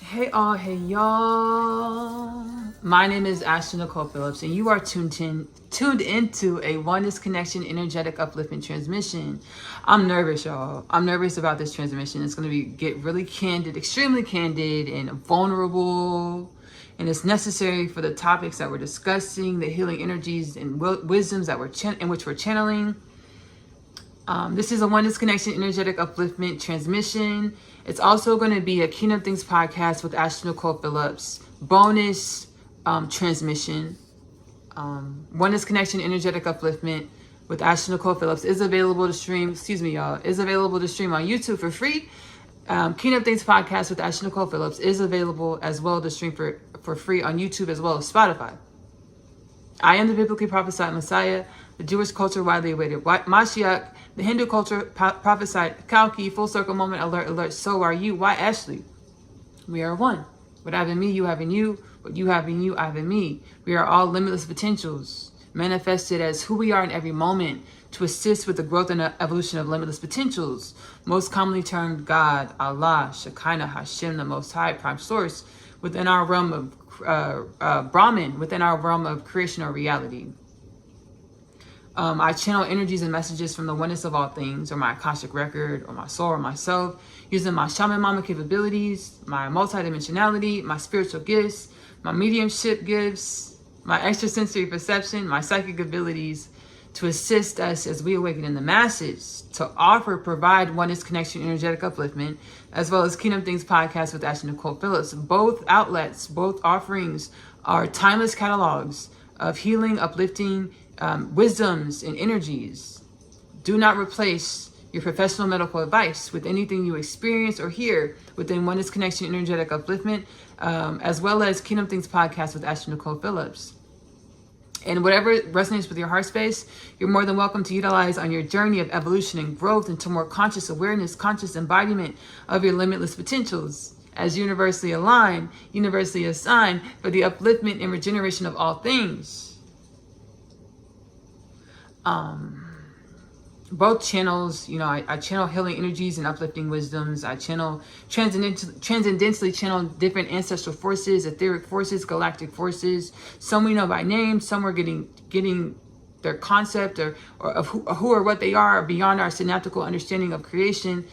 Hey all, hey y'all. My name is Ashley-Nicole Phillips, and you are tuned into a Oneness Connection Energetic Upliftment transmission. I'm nervous, y'all. I'm nervous about this transmission. It's going to get really candid, extremely candid and vulnerable. And it's necessary for the topics that we're discussing, the healing energies and wisdoms that in which we're channeling. This is a Oneness Connection Energetic Upliftment transmission. It's also going to be a Kingdom Things podcast with Ashley-Nicole Phillips bonus transmission. Oneness Connection Energetic Upliftment with Ashley-Nicole Phillips is available to stream. Is available to stream on YouTube for free. Kingdom Things podcast with Ashley-Nicole Phillips is available as well to stream for free on YouTube as well as Spotify. I am the biblically prophesied Messiah, the Jewish culture widely awaited Mashiach, the Hindu culture prophesied Kalki, full circle moment, alert, alert, so are you. Why Ashley? We are one. What I have in me, you have in you. What you have in you, I have in me. We are all limitless potentials, manifested as who we are in every moment to assist with the growth and evolution of limitless potentials, most commonly termed God, Allah, Shekinah, Hashem, the Most High, Prime Source, within our realm of Brahman, within our realm of creation or reality. I channel energies and messages from the oneness of all things, or my Akashic record, or my soul, or myself, using my shaman mama capabilities, my multidimensionality, my spiritual gifts, my mediumship gifts, my extrasensory perception, my psychic abilities to assist us as we awaken in the masses, to provide Oneness Connection Energetic Upliftment, as well as Kingdom Things podcast with Ashley-Nicole Phillips. Both outlets, both offerings are timeless catalogs of healing, uplifting, wisdoms and energies. Do not replace your professional medical advice with anything you experience or hear within Oneness Connection Energetic Upliftment, as well as Kingdom Things podcast with Ashley-Nicole Phillips. And whatever resonates with your heart space, you're more than welcome to utilize on your journey of evolution and growth into more conscious awareness, conscious embodiment of your limitless potentials, as universally aligned, universally assigned for the upliftment and regeneration of all things. Both channels, I channel healing energies and uplifting wisdoms. I channel transcendentally channel different ancestral forces, etheric forces, galactic forces. Some we know by name, some we're getting their concept or of who or what they are beyond our synaptical understanding of creation.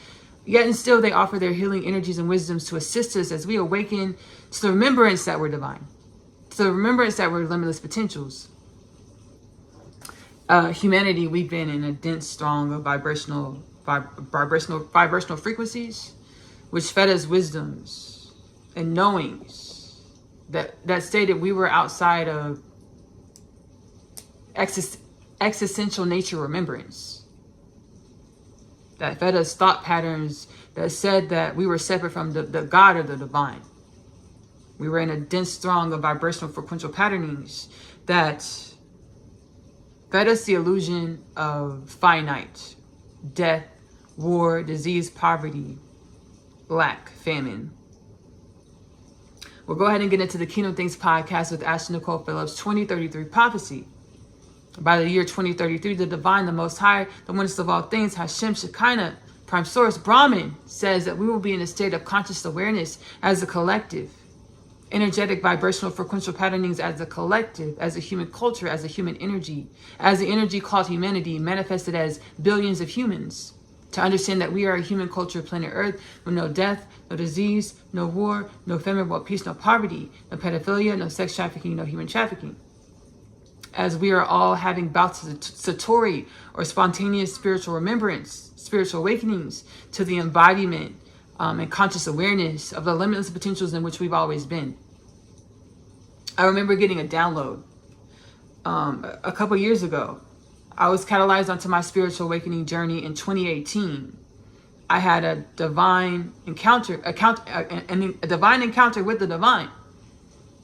Yet and still they offer their healing energies and wisdoms to assist us as we awaken to the remembrance that we're divine, to the remembrance that we're limitless potentials. Humanity, we've been in a dense strong of vibrational frequencies, which fed us wisdoms and knowings that stated we were outside of existential nature remembrance, that fed us thought patterns that said that we were separate from the God or the divine. We were in a dense throng of vibrational frequential patternings that fed us the illusion of finite, death, war, disease, poverty, lack, famine. We'll go ahead and get into the Kingdom Things podcast with Ashley-Nicole Phillips, 2033 prophecy. By the year 2033, the divine, the Most High, the oneness of all things, Hashem, Shekinah, Prime Source, Brahman, says that we will be in a state of conscious awareness as a collective. Energetic vibrational frequential patternings as a collective, as a human culture, as a human energy, as the energy called humanity, manifested as billions of humans. To understand that we are a human culture, planet Earth, with no death, no disease, no war, no famine, world peace, no poverty, no pedophilia, no sex trafficking, no human trafficking. As we are all having bouts of satori, or spontaneous spiritual remembrance, spiritual awakenings to the embodiment and conscious awareness of the limitless potentials in which we've always been. I remember getting a download a couple years ago. I was catalyzed onto my spiritual awakening journey in 2018. I had a divine encounter, a divine encounter with the divine.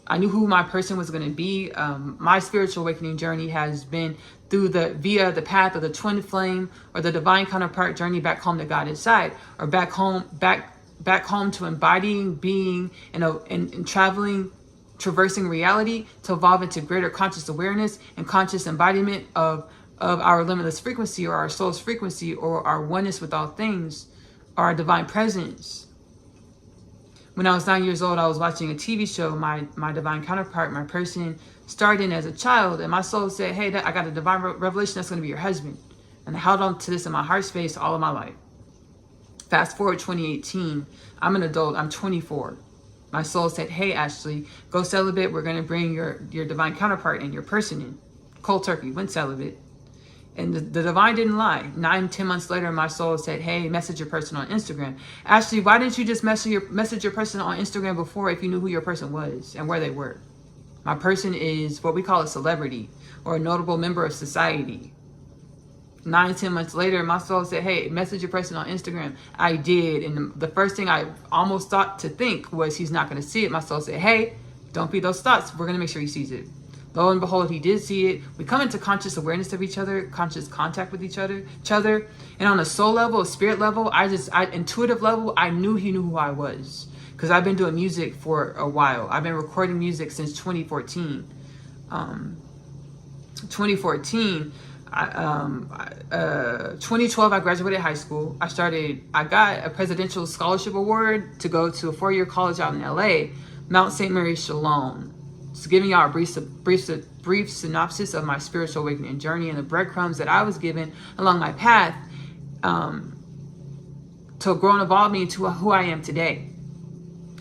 I knew who my person was going to be. My spiritual awakening journey has been via the path of the twin flame or the divine counterpart journey back home to God inside, or back home to embodying, being, and traveling, traversing reality to evolve into greater conscious awareness and conscious embodiment of our limitless frequency, or our soul's frequency, or our oneness with all things, or our divine presence. When I was 9 years old, I was watching a TV show. My divine counterpart, my person, starred in as a child. And my soul said, hey, I got a divine revelation that's going to be your husband. And I held on to this in my heart space all of my life. Fast forward 2018. I'm an adult. I'm 24. My soul said, hey, Ashley, go celibate. We're going to bring your divine counterpart and your person in. Cold turkey, went celibate. And the divine didn't lie. 9-10 months later, my soul said, hey, message your person on Instagram. Ashley, why didn't you just message your person on Instagram before if you knew who your person was and where they were? My person is what we call a celebrity or a notable member of society. 9-10 months later, my soul said, hey, message your person on Instagram. I did. And the first thing I almost thought to think was he's not going to see it. My soul said, hey, don't feed those thoughts. We're going to make sure he sees it. Lo and behold, he did see it. We come into conscious awareness of each other, conscious contact with each other. And on a soul level, a spirit level, intuitive level, I knew he knew who I was. Because I've been doing music for a while. I've been recording music since 2014. 2014, 2012, I graduated high school. I got a presidential scholarship award to go to a 4-year college out in LA, Mount St. Mary Shalom. So giving y'all a brief synopsis of my spiritual awakening journey and the breadcrumbs that I was given along my path to grow and evolve me into who I am today.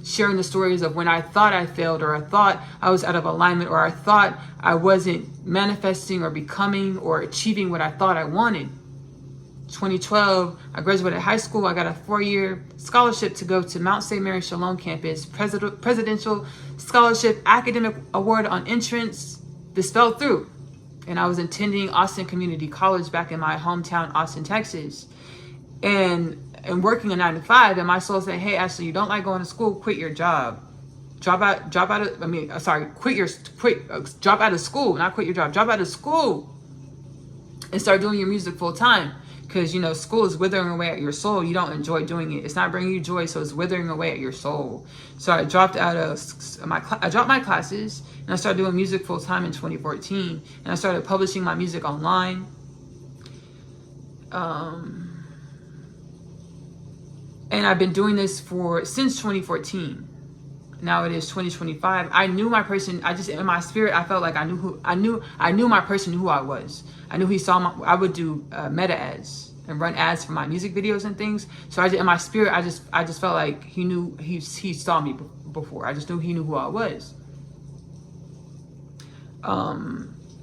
Sharing the stories of when I thought I failed, or I thought I was out of alignment, or I thought I wasn't manifesting or becoming or achieving what I thought I wanted. 2012, I graduated high school. I got a 4-year scholarship to go to Mount St. Mary Shalom campus, presidential scholarship, academic award on entrance. This fell through. And I was attending Austin Community College back in my hometown, Austin, Texas. And working a 9-to-5, and my soul said, hey, Ashley, you don't like going to school, quit your job. Drop out of school, not quit your job. Drop out of school and start doing your music full time. Because, you know, school is withering away at your soul. You don't enjoy doing it. It's not bringing you joy, so it's withering away at your soul. So I dropped my classes, and I started doing music full time in 2014. And I started publishing my music online. And I've been doing this since 2014. Now it is 2025. I knew my person. In my spirit, I felt like I knew my person who I was. I knew he saw I would do meta ads and run ads for my music videos and things. So in my spirit, I just felt like he knew he saw me before. I just knew he knew who I was.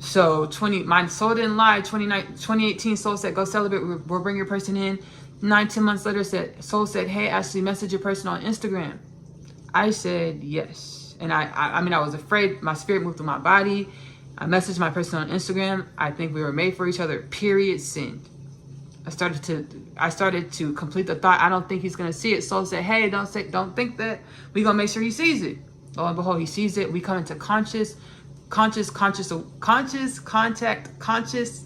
So my soul didn't lie. 2018, soul said, go celebrate. We'll bring your person in. 9-10 months later, soul said, hey, Ashley, message your person on Instagram. I said yes. And I was afraid. My spirit moved through my body. I messaged my person on Instagram. I think we were made for each other. Period. Send. I started to complete the thought. I don't think he's gonna see it. Soul said, hey, don't think that. We gonna make sure he sees it. Lo and behold, he sees it. We come into conscious contact, conscious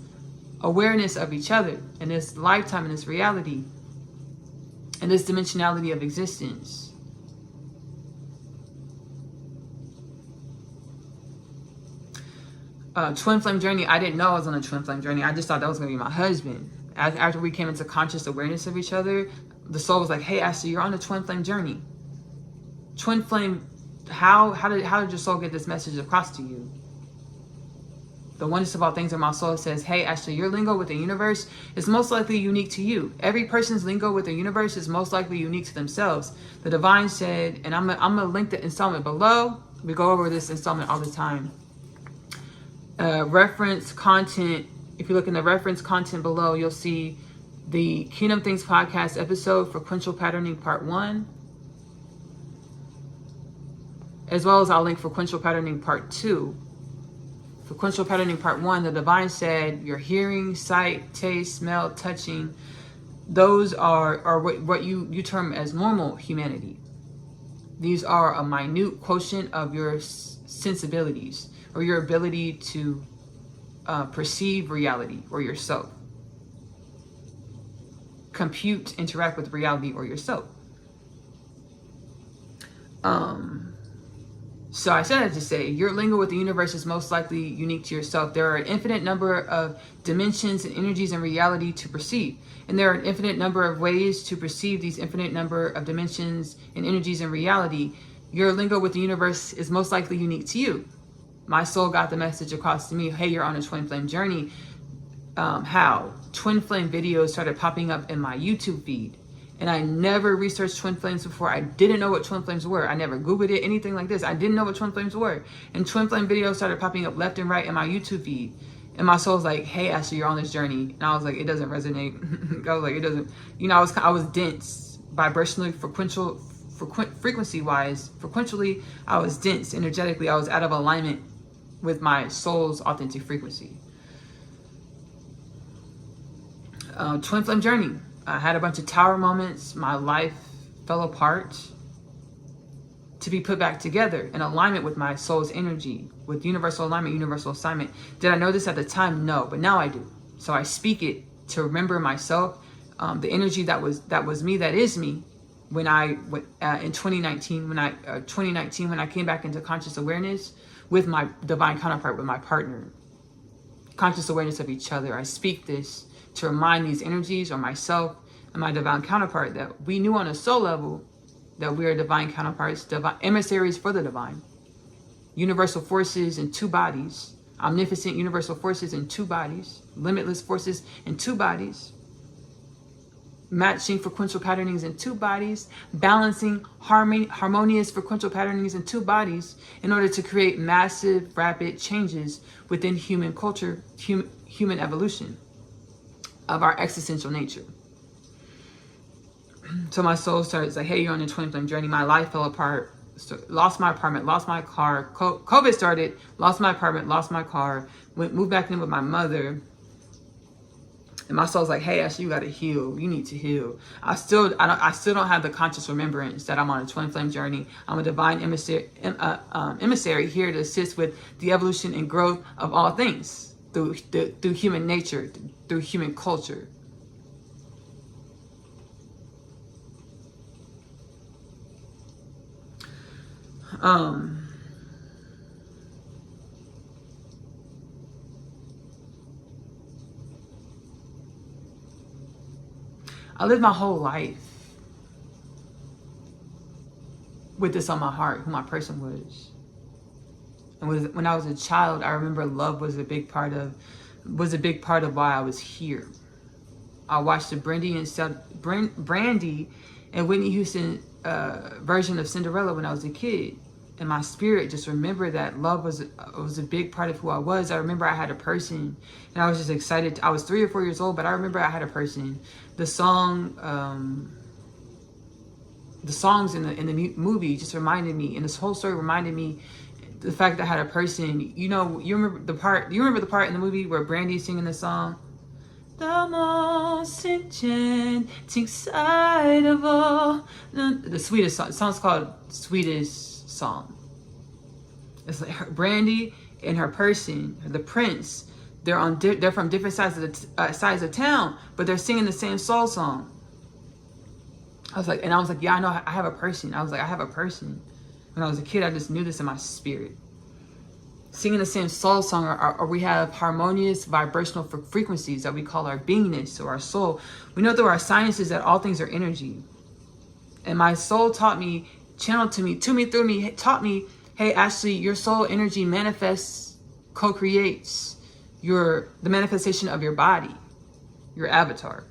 awareness of each other in this lifetime, in this reality, in this dimensionality of existence. Twin flame journey. I didn't know I was on a twin flame journey. I just thought that was going to be my husband. After we came into conscious awareness of each other, the soul was like, hey, Ashley, you're on a twin flame journey. Twin flame, how did your soul get this message across to you? The oneness of all things in my soul says, hey, Ashley, your lingo with the universe is most likely unique to you. Every person's lingo with the universe is most likely unique to themselves. The divine said, and I'm gonna link the installment below. We go over this installment all the time. Reference content. If you look in the reference content below, you'll see the Kingdom Things podcast episode, Frequential Patterning Part 1. As well as I'll link Frequential Patterning Part 2. Frequential Patterning Part 1, the divine said your hearing, sight, taste, smell, touching, those are what you term as normal humanity. These are a minute quotient of your sensibilities or your ability to perceive reality or yourself. Compute, interact with reality or yourself. So I said that to say, your lingo with the universe is most likely unique to yourself. There are an infinite number of dimensions and energies in reality to perceive. And there are an infinite number of ways to perceive these infinite number of dimensions and energies in reality. Your lingo with the universe is most likely unique to you. My soul got the message across to me, hey, you're on a twin flame journey. How? Twin flame videos started popping up in my YouTube feed. And I never researched twin flames before. I didn't know what twin flames were. I never Googled it, anything like this. I didn't know what twin flames were. And twin flame videos started popping up left and right in my YouTube feed. And my soul's like, hey, Ashley, you're on this journey. And I was like, it doesn't resonate. I was like, it doesn't, I was dense, vibrationally, frequency-wise. Frequentially, I was dense. Energetically, I was out of alignment with my soul's authentic frequency. Twin flame journey. I had a bunch of tower moments. My life fell apart to be put back together in alignment with my soul's energy, with universal alignment, universal assignment. Did I know this at the time? No, but now I do. So I speak it to remember myself, the energy that was me, that is me. When in 2019, when I came back into conscious awareness with my divine counterpart, with my partner, conscious awareness of each other, I speak this to remind these energies, or myself and my divine counterpart, that we knew on a soul level that we are divine counterparts, divine emissaries for the divine, universal forces in two bodies, omnipotent universal forces in two bodies, limitless forces in two bodies, matching frequential patternings in two bodies, balancing harmonious frequential patternings in two bodies in order to create massive, rapid changes within human culture, human evolution of our existential nature. So my soul started like, hey, you're on a twin flame journey. My life fell apart. Lost my apartment, lost my car. COVID started, lost my apartment, lost my car. Moved back in with my mother. And my soul's like, hey, Ashley, you got to heal. You need to heal. I still don't have the conscious remembrance that I'm on a twin flame journey. I'm a divine emissary here to assist with the evolution and growth of all things through human nature, through human culture. I lived my whole life with this on my heart, who my person was. And when I was a child, I remember love was a big part of why I was here. I watched the Brandy and Whitney Houston version of Cinderella when I was a kid. And my spirit just remembered that love was a big part of who I was. I remember I had a person, and I was just excited. I was 3 or 4 years old, but I remember I had a person. The songs in the movie just reminded me, and this whole story reminded me the fact that I had a person. You remember the part? Do you remember the part in the movie where Brandy's singing the song? The most enchanting sight of all. The sweetest song. The song's called Sweetest Song. It's like Brandy and her person, the prince. They're from different sides of town, but they're singing the same soul song. I was like, yeah, I know, I have a person. I was like, I have a person. When I was a kid, I just knew this in my spirit. Singing the same soul song, or we have harmonious vibrational frequencies that we call our beingness or our soul. We know through our sciences that all things are energy. And my soul taught me, channeled to me, through me, taught me, hey, Ashley, your soul energy manifests, co-creates the manifestation of your body, your avatar.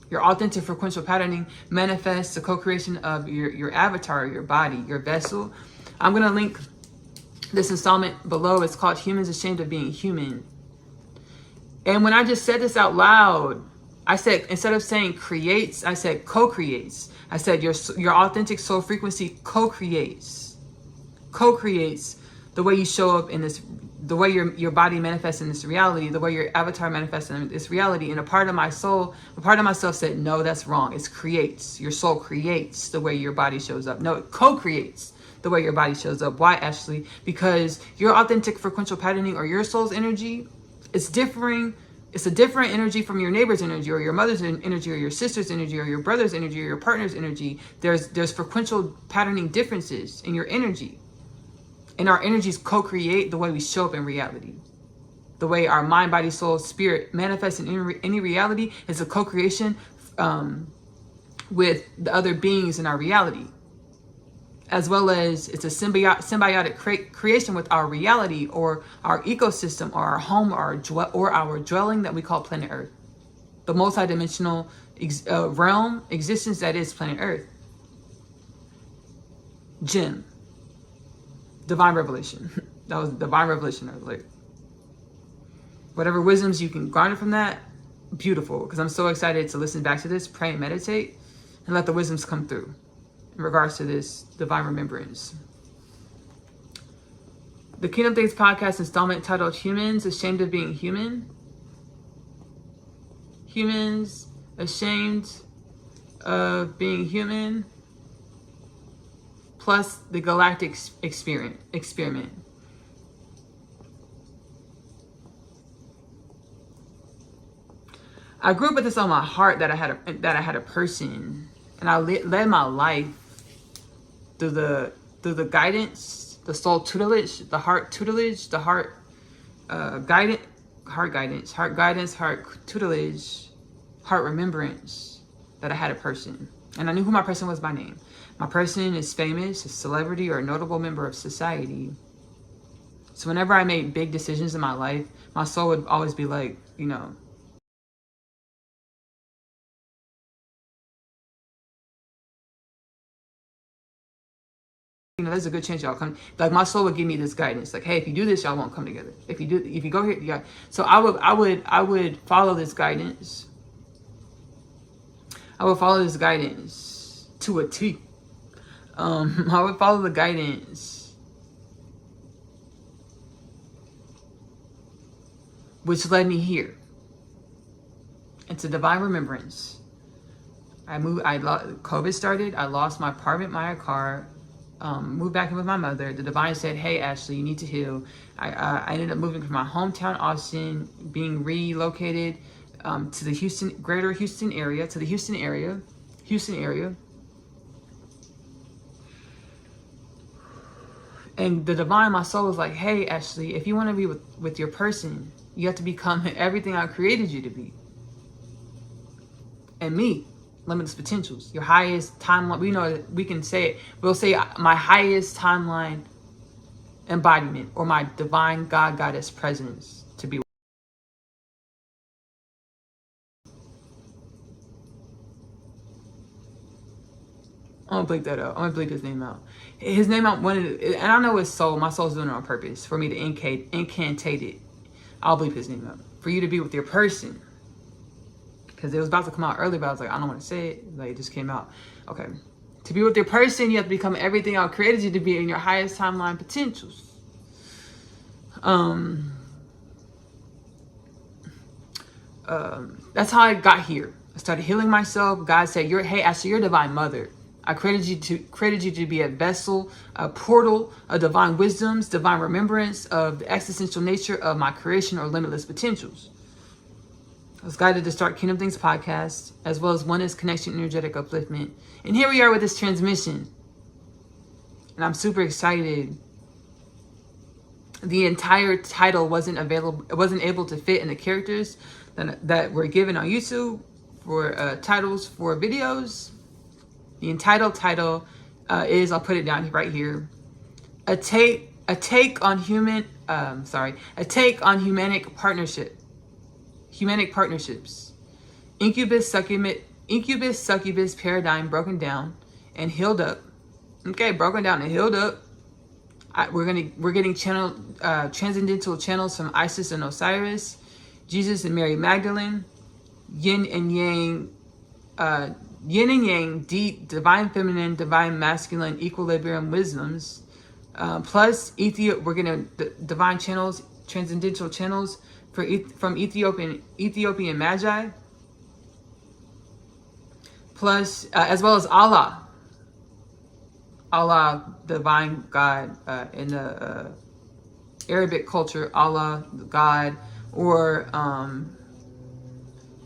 Your authentic frequential patterning manifests the co-creation of your avatar, your body, your vessel. I'm going to link this installment below. It's called Humans Ashamed of Being Human. And when I just said this out loud, I said, instead of saying creates, I said co-creates. I said your authentic soul frequency co-creates the way you show up in this, the way your body manifests in this reality, the way your avatar manifests in this reality. And a part of myself said, no, that's wrong. It's creates. Your soul creates the way your body shows up. No, it co-creates the way your body shows up. Why, Ashley? Because your authentic frequential patterning, or your soul's energy, is differing It's a different energy from your neighbor's energy, or your mother's energy, or your sister's energy, or your brother's energy, or your partner's energy. There's frequential patterning differences in your energy. And our energies co-create the way we show up in reality. The way our mind, body, soul, spirit manifests in any reality is a co-creation with the other beings in our reality. As well as it's a symbiotic creation with our reality, or our ecosystem, or our home, or our dwelling that we call planet Earth. The multidimensional realm existence that is planet Earth. Gem. Divine revelation. That was divine revelation alert. Whatever wisdoms you can garner from that, beautiful. Because I'm so excited to listen back to this, pray and meditate, and let the wisdoms come through in regards to this divine remembrance. The Kingdom Things podcast installment titled Humans Ashamed of Being Human. Humans Ashamed of Being Human. Plus the Galactic Experiment. I grew up with this on my heart that I had a person, and I led my life through the guidance, the soul tutelage, the heart tutelage, the heart guidance, heart tutelage, heart remembrance, that I had a person. And I knew who my person was by name. My person is famous, a celebrity, or a notable member of society. So whenever I made big decisions in my life, my soul would always be like, you know, there's a good chance y'all come. Like, my soul would give me this guidance, like, hey, if you do this, y'all won't come together. If you go here, you got. So I would follow this guidance. I would follow this guidance to a T. I would follow the guidance, which led me here. It's a divine remembrance. COVID started. I lost my apartment, my car. Moved back in with my mother. The divine said, hey, Ashley, you need to heal. I ended up moving from my hometown, Austin, being relocated to the greater Houston area, Houston area. And the divine, my soul was like, hey, Ashley, if you want to be with your person, you have to become everything I created you to be. And me, limitless potentials, your highest timeline. We know, we can say it. We'll say my highest timeline embodiment, or my divine God, goddess presence to be. I'm gonna bleep that out. I'm gonna bleep his name out. His name out. And I know his soul. My soul's doing it on purpose for me to incantate it. I'll bleep his name out for you to be with your person. Because it was about to come out early, but I was like, I don't want to say it. Like, it just came out. Okay. To be with your person, you have to become everything I created you to be in your highest timeline potentials. That's how I got here. I started healing myself. God said, hey, Ashley, you're a divine mother. I created you to be a vessel, a portal of divine wisdoms, divine remembrance of the existential nature of my creation or limitless potentials. I was guided to start Kingdom Things podcast, as well as Oneness Connection Energetic Upliftment. And here we are with this transmission. And I'm super excited. The entire title wasn't able to fit in the characters that were given on YouTube for titles for videos. The entitled title is, I'll put it down right here, a take on humanic partnerships. Incubus succubus paradigm broken down and healed up. Okay, broken down and healed up. We're getting transcendental channels from Isis and Osiris, Jesus and Mary Magdalene, yin and yang, deep, divine feminine, divine masculine, equilibrium wisdoms, plus we're getting divine channels, transcendental channels from Ethiopian Magi, plus as well as Allah, divine God, in the Arabic culture, Allah, God, or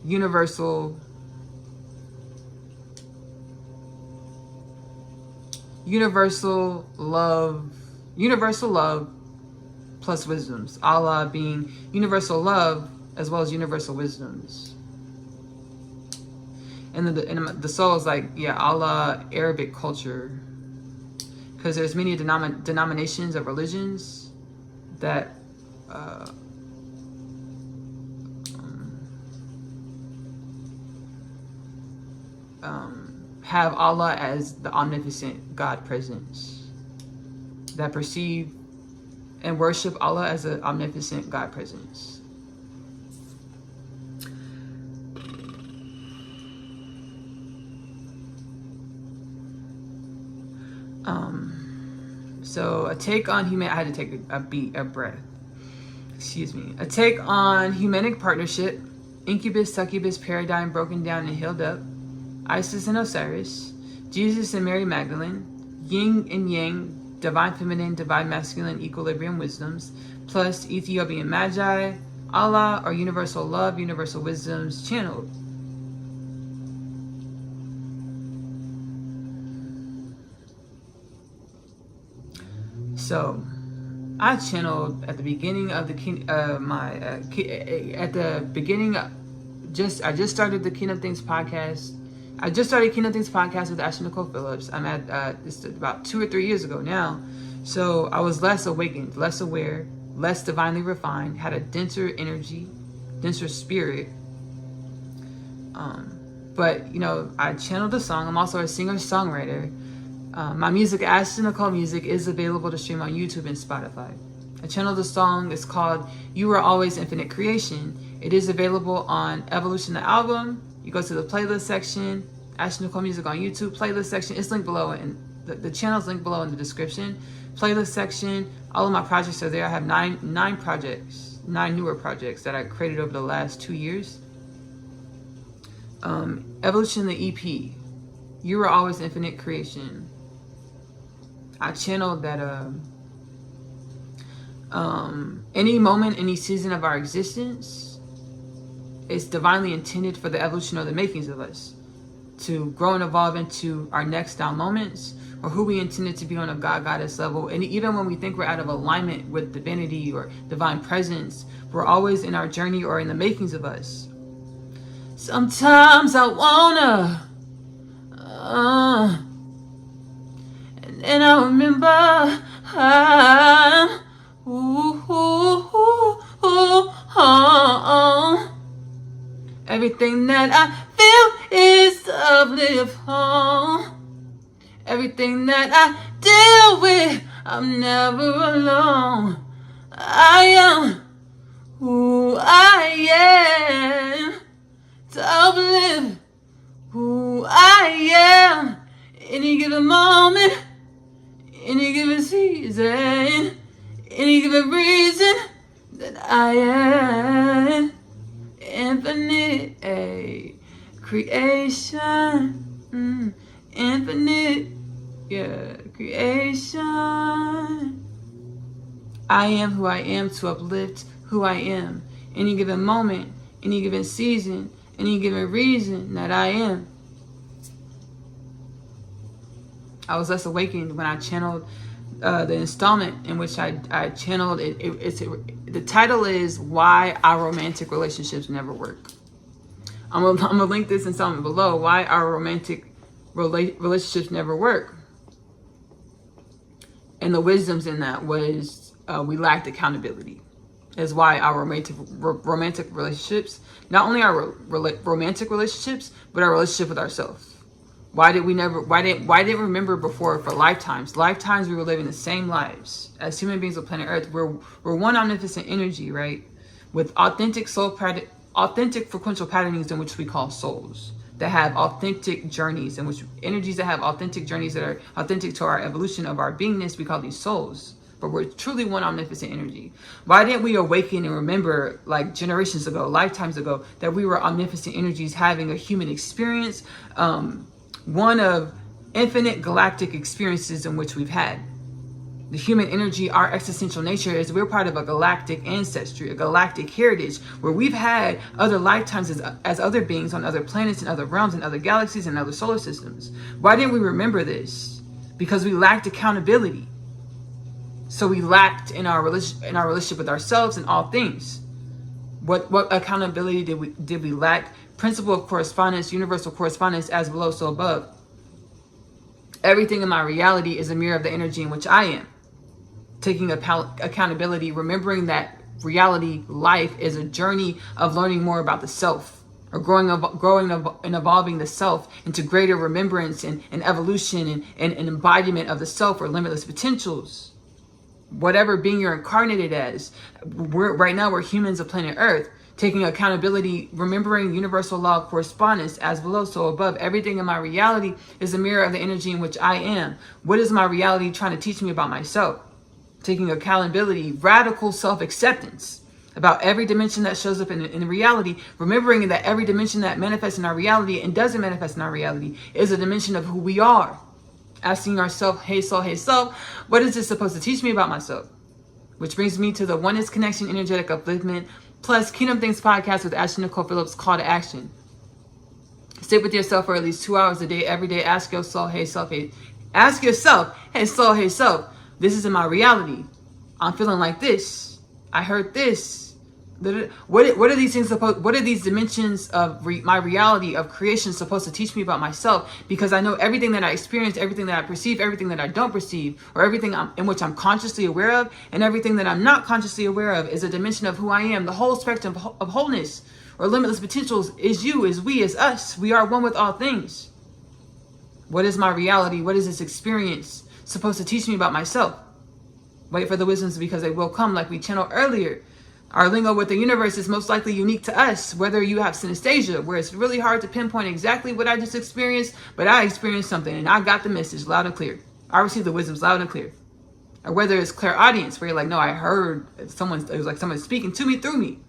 universal love plus wisdoms. Allah being universal love as well as universal wisdoms. And the soul is like, yeah, Allah, Arabic culture. Because there's many denominations of religions that have Allah as the omnipotent God presence, that perceive and worship Allah as an omnipotent God presence. So a take on human. I had to take a breath. Excuse me. A take on Humanic partnership, incubus, succubus paradigm broken down and healed up, Isis and Osiris, Jesus and Mary Magdalene, Yin and Yang, divine feminine, divine masculine, equilibrium wisdoms, plus Ethiopian Magi, Allah or universal love, universal wisdoms channeled. So, I channeled at the beginning of the I just started the Kingdom Things podcast. I just started Kingdom Things podcast with Ashley-Nicole Phillips. I'm at this about 2 or 3 years ago now. So I was less awakened, less aware, less divinely refined, had a denser energy, denser spirit. But you know, I channeled the song. I'm also a singer-songwriter. My music, Ashley-Nicole Music, is available to stream on YouTube and Spotify. I channeled the song. It's called You Were Always Infinite Creation. It is available on Evolution the album. You go to the playlist section, Ashley-Nicole Music on YouTube, playlist section. It's linked below, and the channel's linked below in the description. Playlist section, all of my projects are there. I have nine newer projects that I created over the last 2 years. Evolution the EP, You Were Always Infinite Creation. I channeled that any moment, any season of our existence is divinely intended for the evolution or the makings of us to grow and evolve into our next down moments, or who we intended to be on a God-Goddess level. And even when we think we're out of alignment with divinity or divine presence, we're always in our journey or in the makings of us. Sometimes I wanna and I remember everything that I feel is to uplift home. Everything that I deal with, I'm never alone. I am who I am, to uplift who I am. Any given moment, any given season, any given reason that I am infinite creation, infinite creation. I am who I am to uplift who I am. Any given moment, any given season, any given reason that I am. I was less awakened when I channeled the installment in which I channeled it. The title is Why Our Romantic Relationships Never Work. I'm gonna link this installment below. Why our romantic relationships never work. And the wisdoms in that was we lacked accountability. Is why our romantic relationships, not only our romantic relationships, but our relationship with ourselves. Why didn't we remember before for lifetimes we were living the same lives as human beings on planet Earth? We're one omnipotent energy, right? With authentic frequential patternings in which we call souls, that have authentic journeys, in which energies that have authentic journeys that are authentic to our evolution of our beingness, we call these souls. But we're truly one omnipotent energy. Why didn't we awaken and remember, like generations ago, lifetimes ago, that we were omnipotent energies having a human experience, one of infinite galactic experiences in which we've had? The human energy, our existential nature, is we're part of a galactic ancestry, a galactic heritage, where we've had other lifetimes as other beings on other planets and other realms and other galaxies and other solar systems. Why didn't we remember this? Because we lacked accountability. So we lacked in our relationship with ourselves and all things. What accountability did we lack? Principle of correspondence, universal correspondence, as below, so above. Everything in my reality is a mirror of the energy in which I am. Taking accountability, remembering that reality, life is a journey of learning more about the self, or growing and evolving the self into greater remembrance and evolution and embodiment of the self or limitless potentials. Whatever being you're incarnated as, right now we're humans of planet Earth. Taking accountability, remembering universal law of correspondence, as below, so above. Everything in my reality is a mirror of the energy in which I am. What is my reality trying to teach me about myself? Taking accountability, radical self-acceptance about every dimension that shows up in reality, remembering that every dimension that manifests in our reality and doesn't manifest in our reality is a dimension of who we are. Asking ourselves, hey self, what is this supposed to teach me about myself? Which brings me to the Oneness Connection Energetic Upliftment plus Kingdom Things podcast with Ashley-Nicole Phillips, call to action. Sit with yourself for at least 2 hours a day, every day. Ask yourself, hey self, this is in my reality. I'm feeling like this. I heard this. What are these things supposed? What are these dimensions of my reality of creation supposed to teach me about myself? Because I know everything that I experience, everything that I perceive, everything that I don't perceive, or everything in which I'm consciously aware of, and everything that I'm not consciously aware of is a dimension of who I am. The whole spectrum of wholeness or limitless potentials is you, is we, is us. We are one with all things. What is my reality? What is this experience supposed to teach me about myself? Wait for the wisdoms, because they will come, like we channeled earlier. Our lingo with the universe is most likely unique to us, whether you have synesthesia, where it's really hard to pinpoint exactly what I just experienced, but I experienced something and I got the message loud and clear. I received the wisdoms loud and clear. Or whether it's clairaudience, where you're like, no, I heard it was like someone speaking to me through me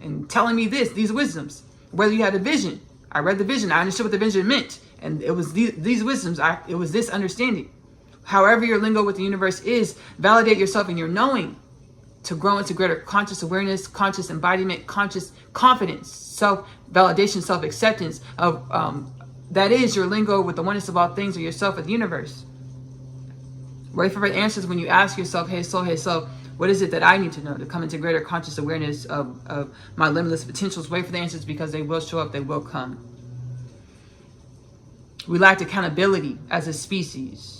and telling me these wisdoms. Whether you had a vision, I read the vision, I understood what the vision meant, and it was these wisdoms, it was this understanding. However your lingo with the universe is, validate yourself in your knowing to grow into greater conscious awareness, conscious embodiment, conscious confidence, self-validation, self-acceptance of that is your lingo with the oneness of all things, or yourself with the universe. Wait for the answers when you ask yourself, hey soul, what is it that I need to know to come into greater conscious awareness of my limitless potentials? Wait for the answers, because they will show up, they will come. We lacked accountability as a species.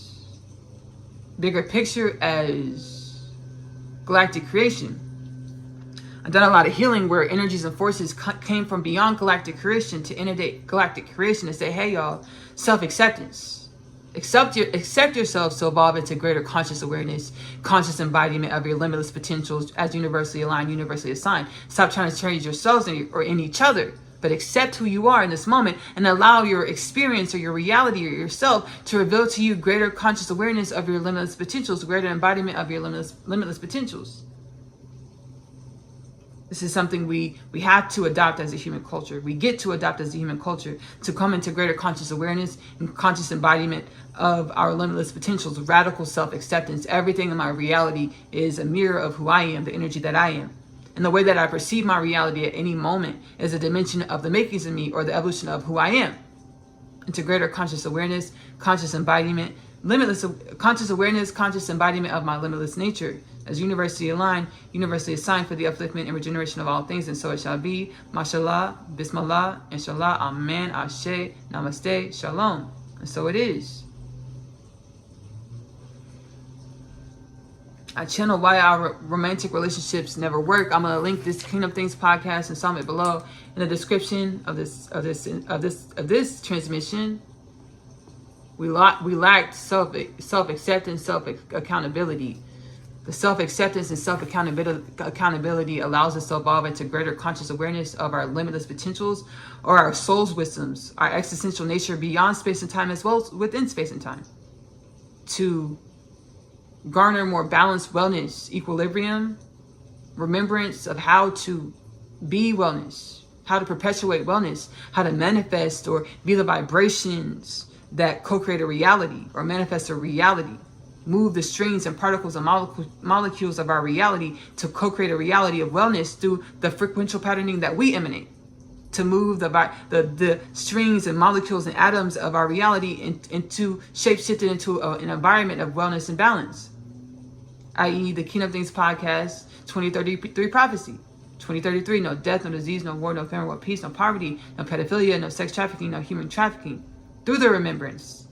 Bigger picture as galactic creation. I've done a lot of healing where energies and forces came from beyond galactic creation to inundate galactic creation to say, hey y'all, self-acceptance. Accept yourselves to evolve into greater conscious awareness, conscious embodiment of your limitless potentials as universally aligned, universally assigned. Stop trying to change yourselves or in each other, but accept who you are in this moment and allow your experience or your reality or yourself to reveal to you greater conscious awareness of your limitless potentials, greater embodiment of your limitless potentials. This is something we have to adopt as a human culture. We get to adopt as a human culture to come into greater conscious awareness and conscious embodiment of our limitless potentials, radical self-acceptance. Everything in my reality is a mirror of who I am, the energy that I am. And the way that I perceive my reality at any moment is a dimension of the makings of me, or the evolution of who I am. Into greater conscious awareness, conscious embodiment, limitless conscious awareness, conscious embodiment of my limitless nature, as universally aligned, universally assigned for the upliftment and regeneration of all things, and so it shall be. Mashallah, Bismillah, Inshallah, Amen, Ashe, Namaste, Shalom. And so it is. I channel why our romantic relationships never work. I'm gonna link this Kingdom Things podcast and summit below in the description of this transmission. We lacked self-acceptance, self-accountability. The self-acceptance and self-accountability allows us to evolve into greater conscious awareness of our limitless potentials, or our soul's wisdoms, our existential nature beyond space and time as well as within space and time, to garner more balanced wellness, equilibrium, remembrance of how to be wellness, how to perpetuate wellness, how to manifest or be the vibrations that co-create a reality or manifest a reality. move the strings and particles and molecules of our reality to co-create a reality of wellness through the frequential patterning that we emanate, to move the strings and molecules and atoms of our reality into shape-shifted into an environment of wellness and balance, i.e. the King of Things podcast, 2033 prophecy. 2033, no death, no disease, no war, no famine, no peace, no poverty, no pedophilia, no sex trafficking, no human trafficking, through the remembrance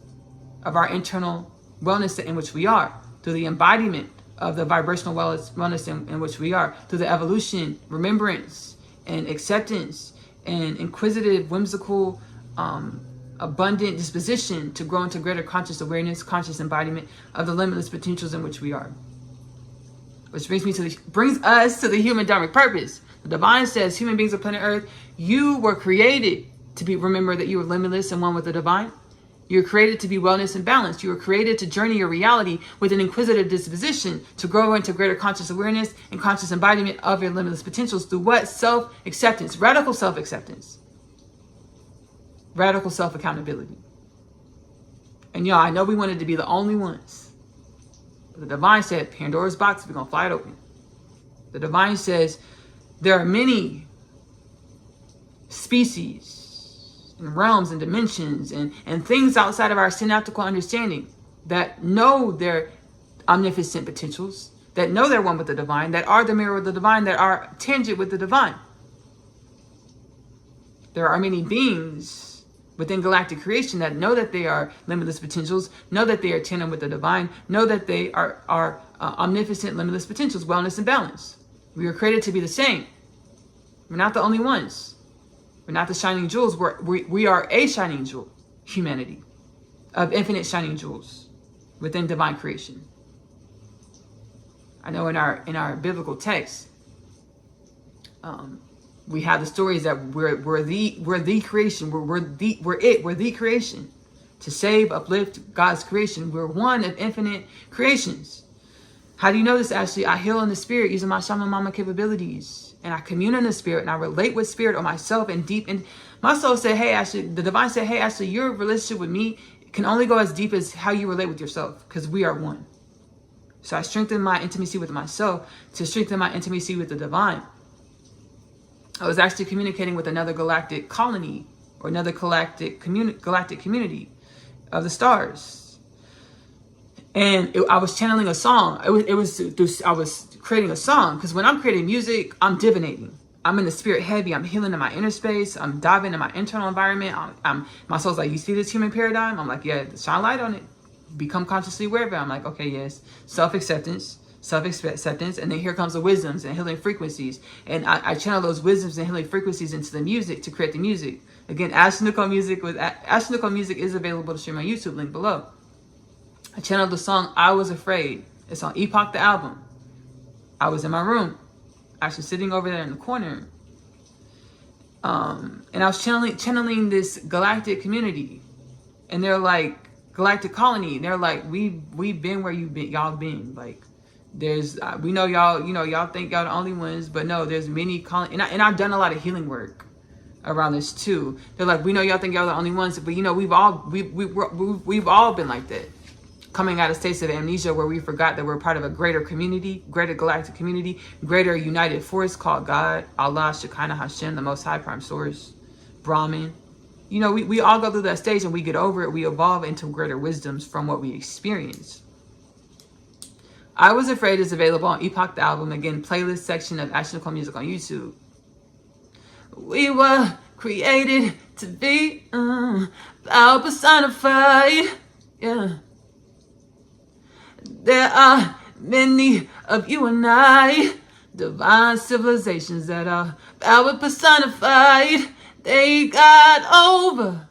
of our internal wellness in which we are, through the embodiment of the vibrational wellness in which we are, through the evolution, remembrance, and acceptance, and inquisitive, whimsical, abundant disposition to grow into greater conscious awareness, conscious embodiment of the limitless potentials in which we are. Which brings us to the human dharmic purpose. The divine says, human beings of planet Earth, you were created to remember that you were limitless and one with the divine. You were created to be wellness and balance. You were created to journey your reality with an inquisitive disposition to grow into greater conscious awareness and conscious embodiment of your limitless potentials through what? Self-acceptance, radical self-acceptance, radical self-accountability. And y'all, I know we wanted to be the only ones. The divine said, Pandora's box, we're going to fly it open. The divine says, there are many species and realms and dimensions and things outside of our synaptical understanding that know their omnipotent potentials, that know they're one with the divine, that are the mirror of the divine, that are tangent with the divine. There are many beings within galactic creation that know that they are limitless potentials, know that they are tandem with the divine, know that they are omnipotent limitless potentials, wellness and balance. We are created to be the same. We're not the only ones. We're not the shining jewels. We are a shining jewel, humanity, of infinite shining jewels within divine creation. I know in our biblical text, we have the stories that we're the creation. We're the creation. To save, uplift God's creation. We're one of infinite creations. How do you know this, Ashley? I heal in the spirit using my shaman mama capabilities. And I commune in the spirit and I relate with spirit on myself and deep. And my soul said, hey, Ashley, the divine said, hey, Ashley, your relationship with me can only go as deep as how you relate with yourself, because we are one. So I strengthen my intimacy with myself to strengthen my intimacy with the divine. I was actually communicating with another galactic colony or another galactic community of the stars. And I was channeling a song. I was creating a song, because when I'm creating music, I'm divinating. I'm in the spirit heavy. I'm healing in my inner space. I'm diving in my internal environment. My soul's like, you see this human paradigm? I'm like, yeah, shine light on it. Become consciously aware of it. I'm like, okay, yes. Self-acceptance, and then here comes the wisdoms and healing frequencies, and I channel those wisdoms and healing frequencies into the music to create the music. Again, Ashley-Nicole music is available to stream on YouTube, link below. I channeled the song I Was Afraid. It's on Epoch the album. I was in my room, actually sitting over there in the corner, and I was channeling this galactic community, and they're like, galactic colony, they're like, we've been where y'all been, like, there's we know y'all, y'all think y'all the only ones, but no, there's many and I've done a lot of healing work around this too. They're like, we know y'all think y'all the only ones, but we've all been like that, coming out of states of amnesia where we forgot that we're part of a greater community, greater galactic community, greater united force called God, Allah, Shekinah, Hashem, the Most High, Prime Source, Brahman. We all go through that stage and we get over it. We evolve into greater wisdoms from what we experience. I Was Afraid is available on Epoch the album. Again, playlist section of Ashley-Nicole music on YouTube. We were created to be power personified. Yeah. There are many of you and I, divine civilizations that are power personified. They got over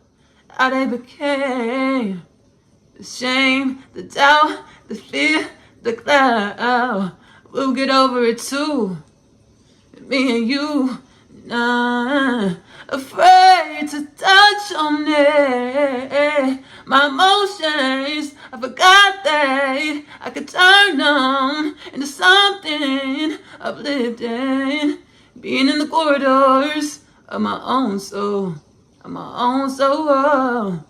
how they became. The shame, the doubt, the fear, the cloud. We'll get over it too. Me and you, not afraid to touch on it. My emotions, I forgot that I could turn them into something uplifting. Being in the corridors of my own soul, of my own soul.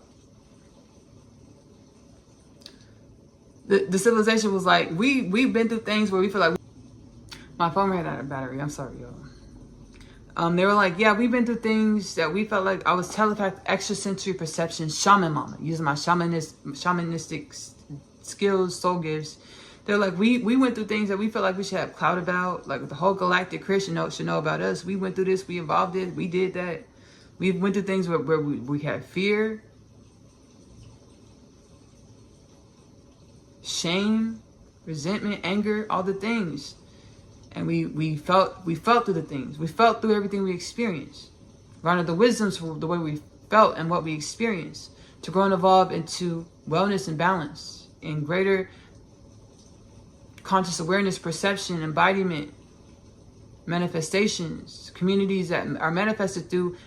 The civilization was like, we've been through things where we feel like, my phone ran out of battery. I'm sorry, y'all. They were like, yeah, we've been through things that we felt like I was telepathic, extrasensory perception, shaman mama, using my shamanistic skills, soul gifts. They're like, we went through things that we felt like we should have clout about, like the whole galactic Christian should know about us. We went through this, we evolved it, we did that. We went through things where we had fear, shame, resentment, anger, all the things. And we felt through the things. We felt through everything we experienced. We honored the wisdoms for the way we felt and what we experienced, to grow and evolve into wellness and balance, and greater conscious awareness, perception, embodiment, manifestations, communities that are manifested through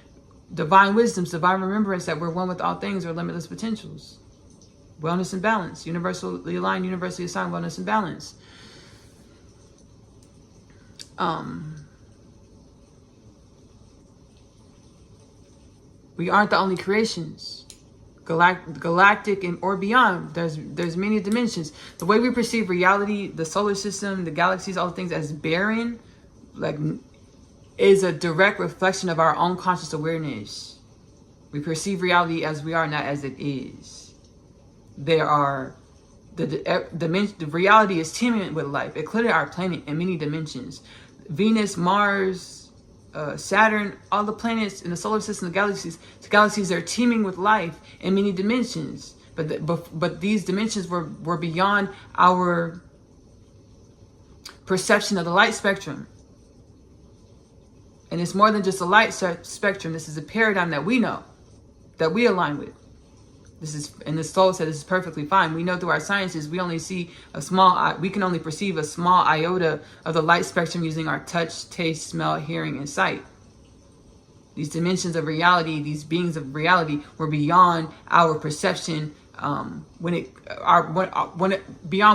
divine wisdoms, divine remembrance that we're one with all things, or limitless potentials. Wellness and balance, universally aligned, universally assigned wellness and balance. We aren't the only creations, galactic and or beyond. There's many dimensions. The way we perceive reality, the solar system, the galaxies, all the things as barren, like, is a direct reflection of our own conscious awareness. We perceive reality as we are, not as it is. There are the reality is teeming with life. It included our planet in many dimensions. Venus, Mars, Saturn, all the planets in the solar system, the galaxies are teeming with life in many dimensions. But these dimensions were beyond our perception of the light spectrum. And it's more than just a light spectrum. This is a paradigm that we know, that we align with. This is, and the soul said this is perfectly fine. We know through our sciences, we can only perceive a small iota of the light spectrum using our touch, taste, smell, hearing, and sight. These dimensions of reality, these beings of reality, were beyond our perception, beyond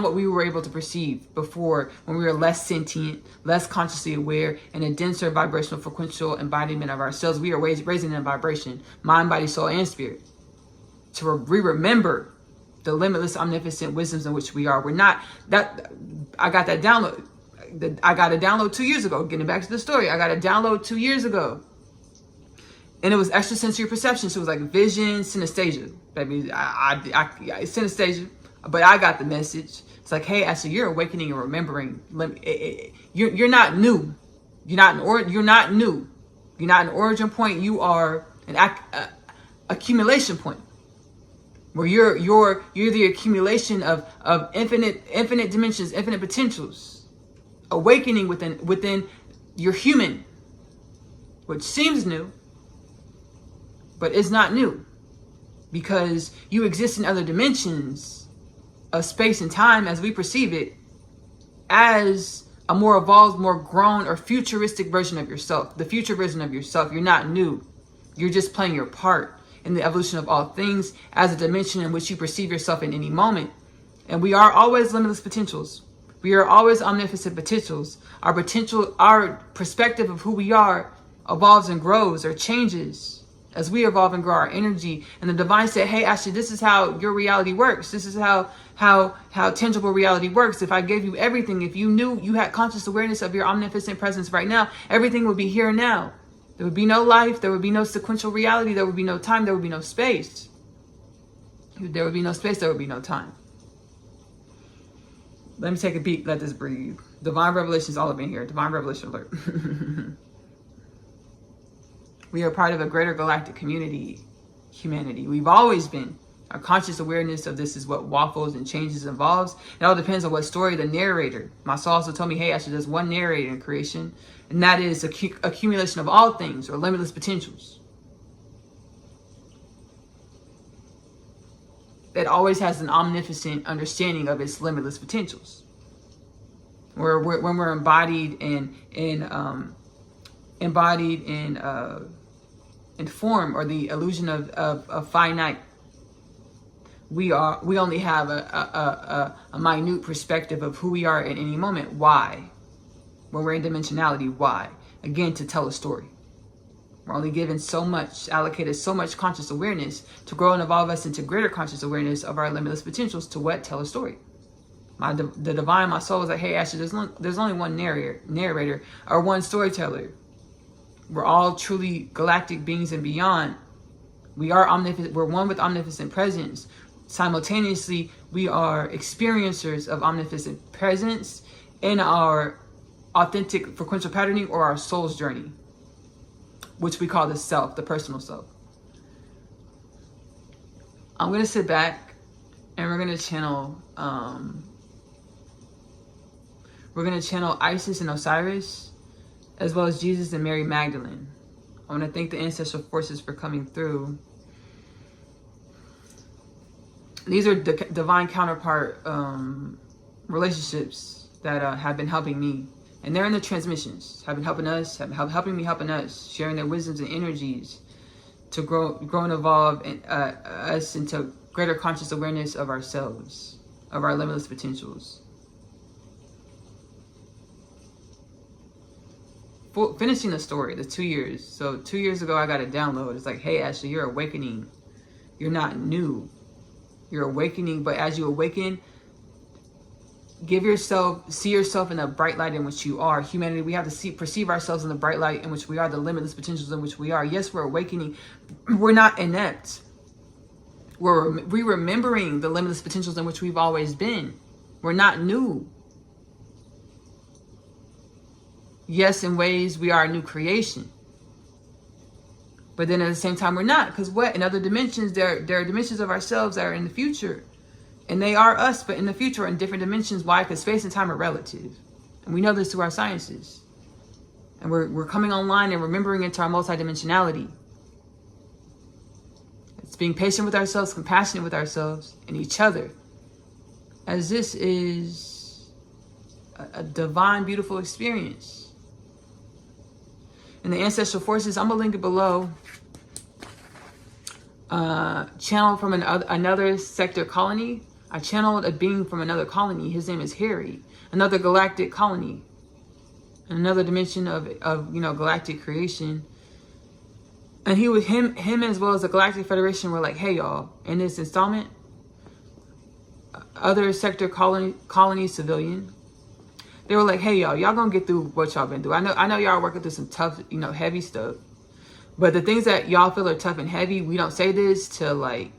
what we were able to perceive before, when we were less sentient, less consciously aware, and a denser vibrational frequential embodiment of ourselves. We are raising in vibration, mind, body, soul, and spirit. To remember the limitless, omnipotent wisdoms in which we are. We're not that. I got that download. I got a download 2 years ago. Getting back to the story, I got a download 2 years ago, and it was extrasensory perception. So it was like vision, synesthesia, baby. I synesthesia, but I got the message. It's like, hey, Ashley, you're awakening and remembering. You're not new. You're not new. You're not an origin point. You are an accumulation point, where you're the accumulation of infinite dimensions, infinite potentials, awakening within your human, which seems new, but is not new, because you exist in other dimensions of space and time as we perceive it, as a more evolved, more grown, or futuristic version of yourself. The future version of yourself. You're not new. You're just playing your part in the evolution of all things as a dimension in which you perceive yourself in any moment. And we are always limitless potentials. We are always omnipotent potentials. Our perspective of who we are evolves and grows, or changes as we evolve and grow our energy. And the divine said, hey, Ashley, this is how your reality works. This is how tangible reality works. If I gave you everything, if you knew you had conscious awareness of your omnipotent presence right now, everything would be here and now. There would be no life. There would be no sequential reality. There would be no time. There would be no space. There would be no space. There would be no time. Let me take a beat. Let this breathe. Divine revelation is all up in here. Divine revelation alert. We are part of a greater galactic community, humanity. We've always been. Our conscious awareness of this is what waffles and changes involves. It all depends on what story the narrator. My soul also told me, hey, actually, there's one narrator in creation, and that is accumulation of all things, or limitless potentials. That always has an omnipotent understanding of its limitless potentials. When we're embodied in form, or the illusion of finite, we only have a minute perspective of who we are at any moment. Why? When we're in dimensionality, why? Again, to tell a story. We're only given so much, allocated so much conscious awareness to grow and evolve us into greater conscious awareness of our limitless potentials. To what? Tell a story. The divine, my soul was like, hey, Ashley, there's only one narrator or one storyteller. We're all truly galactic beings and beyond. We are omnipotent. We're one with omnipotent presence. Simultaneously, we are experiencers of omnipotent presence in our authentic frequential patterning or our soul's journey, which we call the self, the personal self. I'm going to sit back and we're going to channel Isis and Osiris, as well as Jesus and Mary Magdalene. I want to thank the ancestral forces for coming through. These are divine counterpart relationships that have been helping me. And they're in the transmissions, have been helping us, helping us, sharing their wisdoms and energies to grow and evolve us into greater conscious awareness of ourselves, of our limitless potentials. Finishing the story, the 2 years. So 2 years ago, I got a download. It's like, hey, Ashley, you're awakening. You're not new. You're awakening, but as you awaken, see yourself in the bright light in which you are. Humanity, we have to perceive ourselves in the bright light in which we are, the limitless potentials in which we are. Yes, we're awakening. We're not inept. We're remembering the limitless potentials in which we've always been. We're not new. Yes, in ways we are a new creation. But then at the same time, we're not. Because what? In other dimensions, there are dimensions of ourselves that are in the future. And they are us, but in the future in different dimensions. Why? Because space and time are relative. And we know this through our sciences. And we're coming online and remembering into our multidimensionality. It's being patient with ourselves, compassionate with ourselves and each other. As this is a divine, beautiful experience. And the ancestral forces, I'm going to link it below. Channel from another sector colony. I channeled a being from another colony. His name is Harry. Another galactic colony. Another dimension of galactic creation. And him as well as the Galactic Federation were like, hey y'all, in this installment, other sector colony civilian, they were like, hey y'all gonna get through what y'all been through. I know y'all are working through some tough, heavy stuff. But the things that y'all feel are tough and heavy, we don't say this to like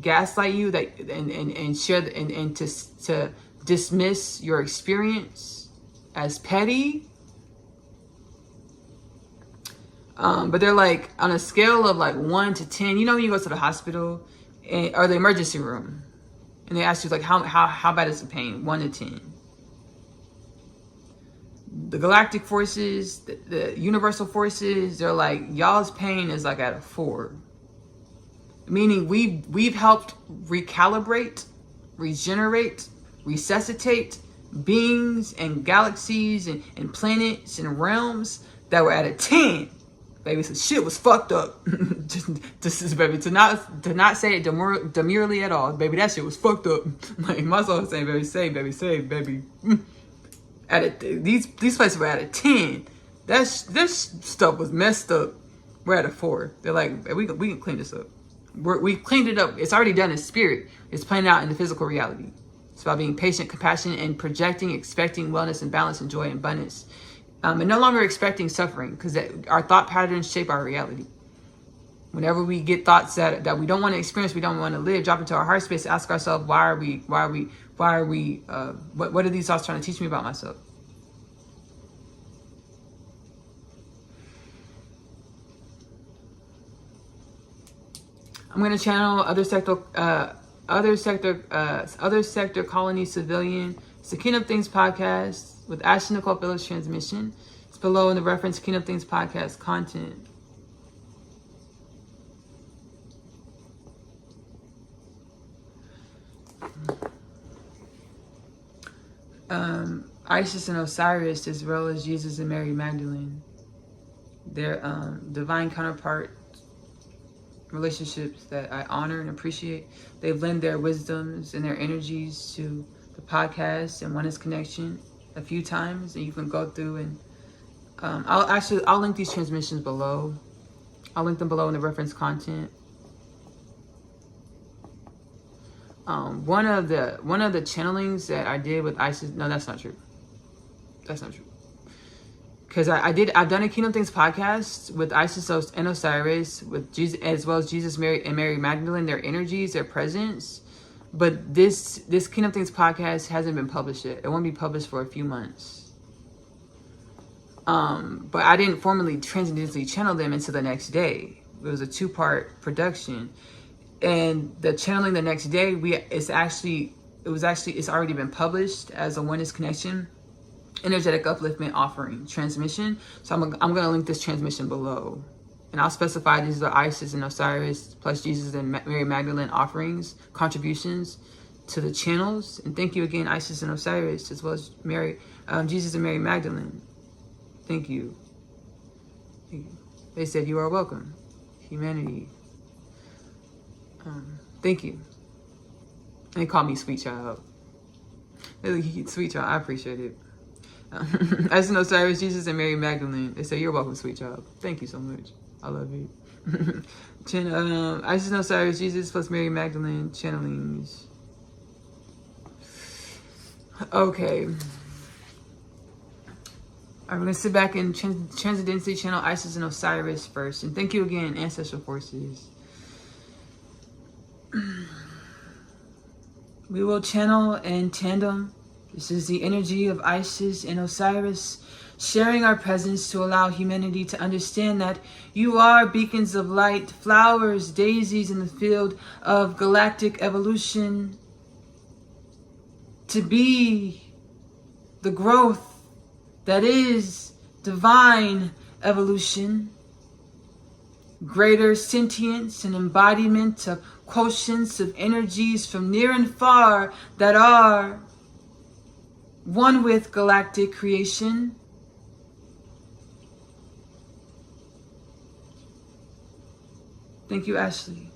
gaslight you and share and to dismiss your experience as petty. But they're like on a scale of like 1 to 10. You know when you go to the hospital or the emergency room, and they ask you like how bad is the pain? 1 to 10. The galactic forces, the universal forces, they're like, y'all's pain is like at a 4. Meaning we've helped recalibrate, regenerate, resuscitate beings and galaxies and planets and realms that were at a 10. Baby, some shit was fucked up. just baby, to not say it demurely at all. Baby, that shit was fucked up. Like my soul is saying, baby, say, baby. These places were at a 10. This stuff was messed up. We're at a 4. They're like, we can clean this up. We cleaned it up. It's already done in spirit. It's playing out in the physical reality. It's about being patient, compassionate, and projecting, expecting wellness and balance and joy and abundance. And no longer expecting suffering, because our thought patterns shape our reality. Whenever we get thoughts that we don't want to experience, we don't want to live, drop into our heart space, ask ourselves, what are these thoughts trying to teach me about myself? I'm going to channel other sector colony civilian. It's the Kingdom Things podcast with Ashley-Nicole Phillips transmission. It's below in the reference Kingdom Things podcast content. Isis and Osiris, as well as Jesus and Mary Magdalene, their divine counterpart relationships that I honor and appreciate. They've lent their wisdoms and their energies to the podcast and Oneness Connection a few times, and you can go through and I'll link these transmissions below. I'll link them below in the reference content. One of the channelings that I did with Isis, no, that's not true. That's not true. Because I've done a Kingdom Things podcast with Isis and Osiris, with Jesus, as well as Jesus, Mary, and Mary Magdalene, their energies, their presence. But this Kingdom Things podcast hasn't been published yet. It won't be published for a few months. But I didn't formally transcendentally channel them until the next day. It was a 2-part production. And the channeling the next day, it's already been published as a Oneness Connection Energetic Upliftment offering transmission. So I'm going to link this transmission below. And I'll specify these are Isis and Osiris plus Jesus and Mary Magdalene offerings, contributions to the channels. And thank you again, Isis and Osiris, as well as Jesus and Mary Magdalene. Thank you. Thank you. They said you are welcome. Humanity. Thank you. They call me Sweet Child. Sweet Child, I appreciate it. Isis and Osiris, Jesus and Mary Magdalene. They say you're welcome, Sweet Child. Thank you so much. I love you. Isis and Osiris, Jesus plus Mary Magdalene channelings. Okay. I'm going to sit back and transcendently channel Isis and Osiris first. And thank you again, Ancestral Forces. We will channel in tandem. This is the energy of Isis and Osiris, sharing our presence to allow humanity to understand that you are beacons of light, flowers, daisies in the field of galactic evolution, to be the growth that is divine evolution, greater sentience and embodiment of quotients of energies from near and far that are one with galactic creation. Thank you, Ashley.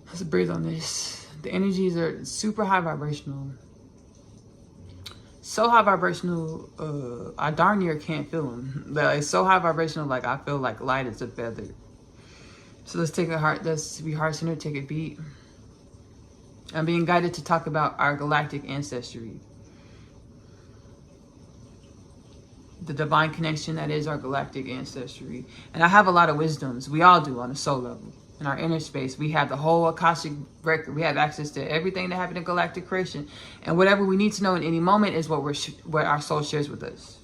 Let's breathe on this. The energies are super high vibrational. So high vibrational, I darn near can't feel them. It's so high vibrational, like I feel like light as a feather. So let's take a heart, let's be heart centered, take a beat. I'm being guided to talk about our galactic ancestry. The divine connection that is our galactic ancestry. And I have a lot of wisdoms. We all do on a soul level. In our inner space, we have the whole Akashic record. We have access to everything that happened in galactic creation, and whatever we need to know in any moment is what our soul shares with us.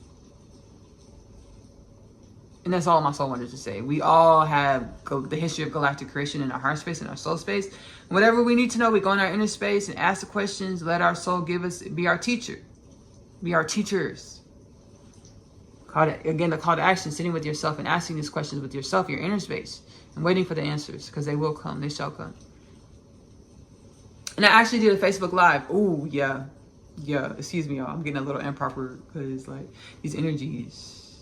And that's all my soul wanted to say. We all have the history of galactic creation in our heart space and our soul space. Whatever we need to know, we go in our inner space and ask the questions. Let our soul be our teacher, be our teachers. Again, the call to action: sitting with yourself and asking these questions with yourself, your inner space. And waiting for the answers, because they will come. They shall come. And I actually did a Facebook Live. Ooh, yeah. Yeah, excuse me, y'all. I'm getting a little improper because, like, these energies.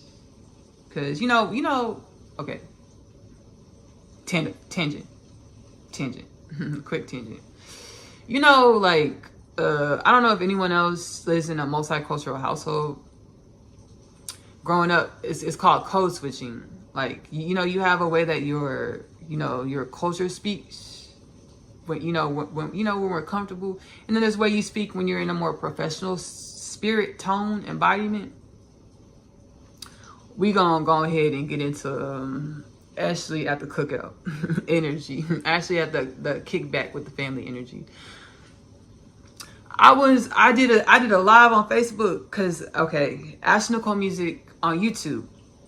Because, you know, okay. Tangent. Quick tangent. You know, like, I don't know if anyone else lives in a multicultural household. Growing up, it's called code switching. Like, you know, you have a way that your culture speaks, when we're comfortable, and then there's a way you speak when you're in a more professional spirit, tone, embodiment. We gonna go ahead and get into Ashley at the cookout energy. Ashley at the kickback with the family energy. I did a live on Facebook because Ashley-Nicole music on YouTube.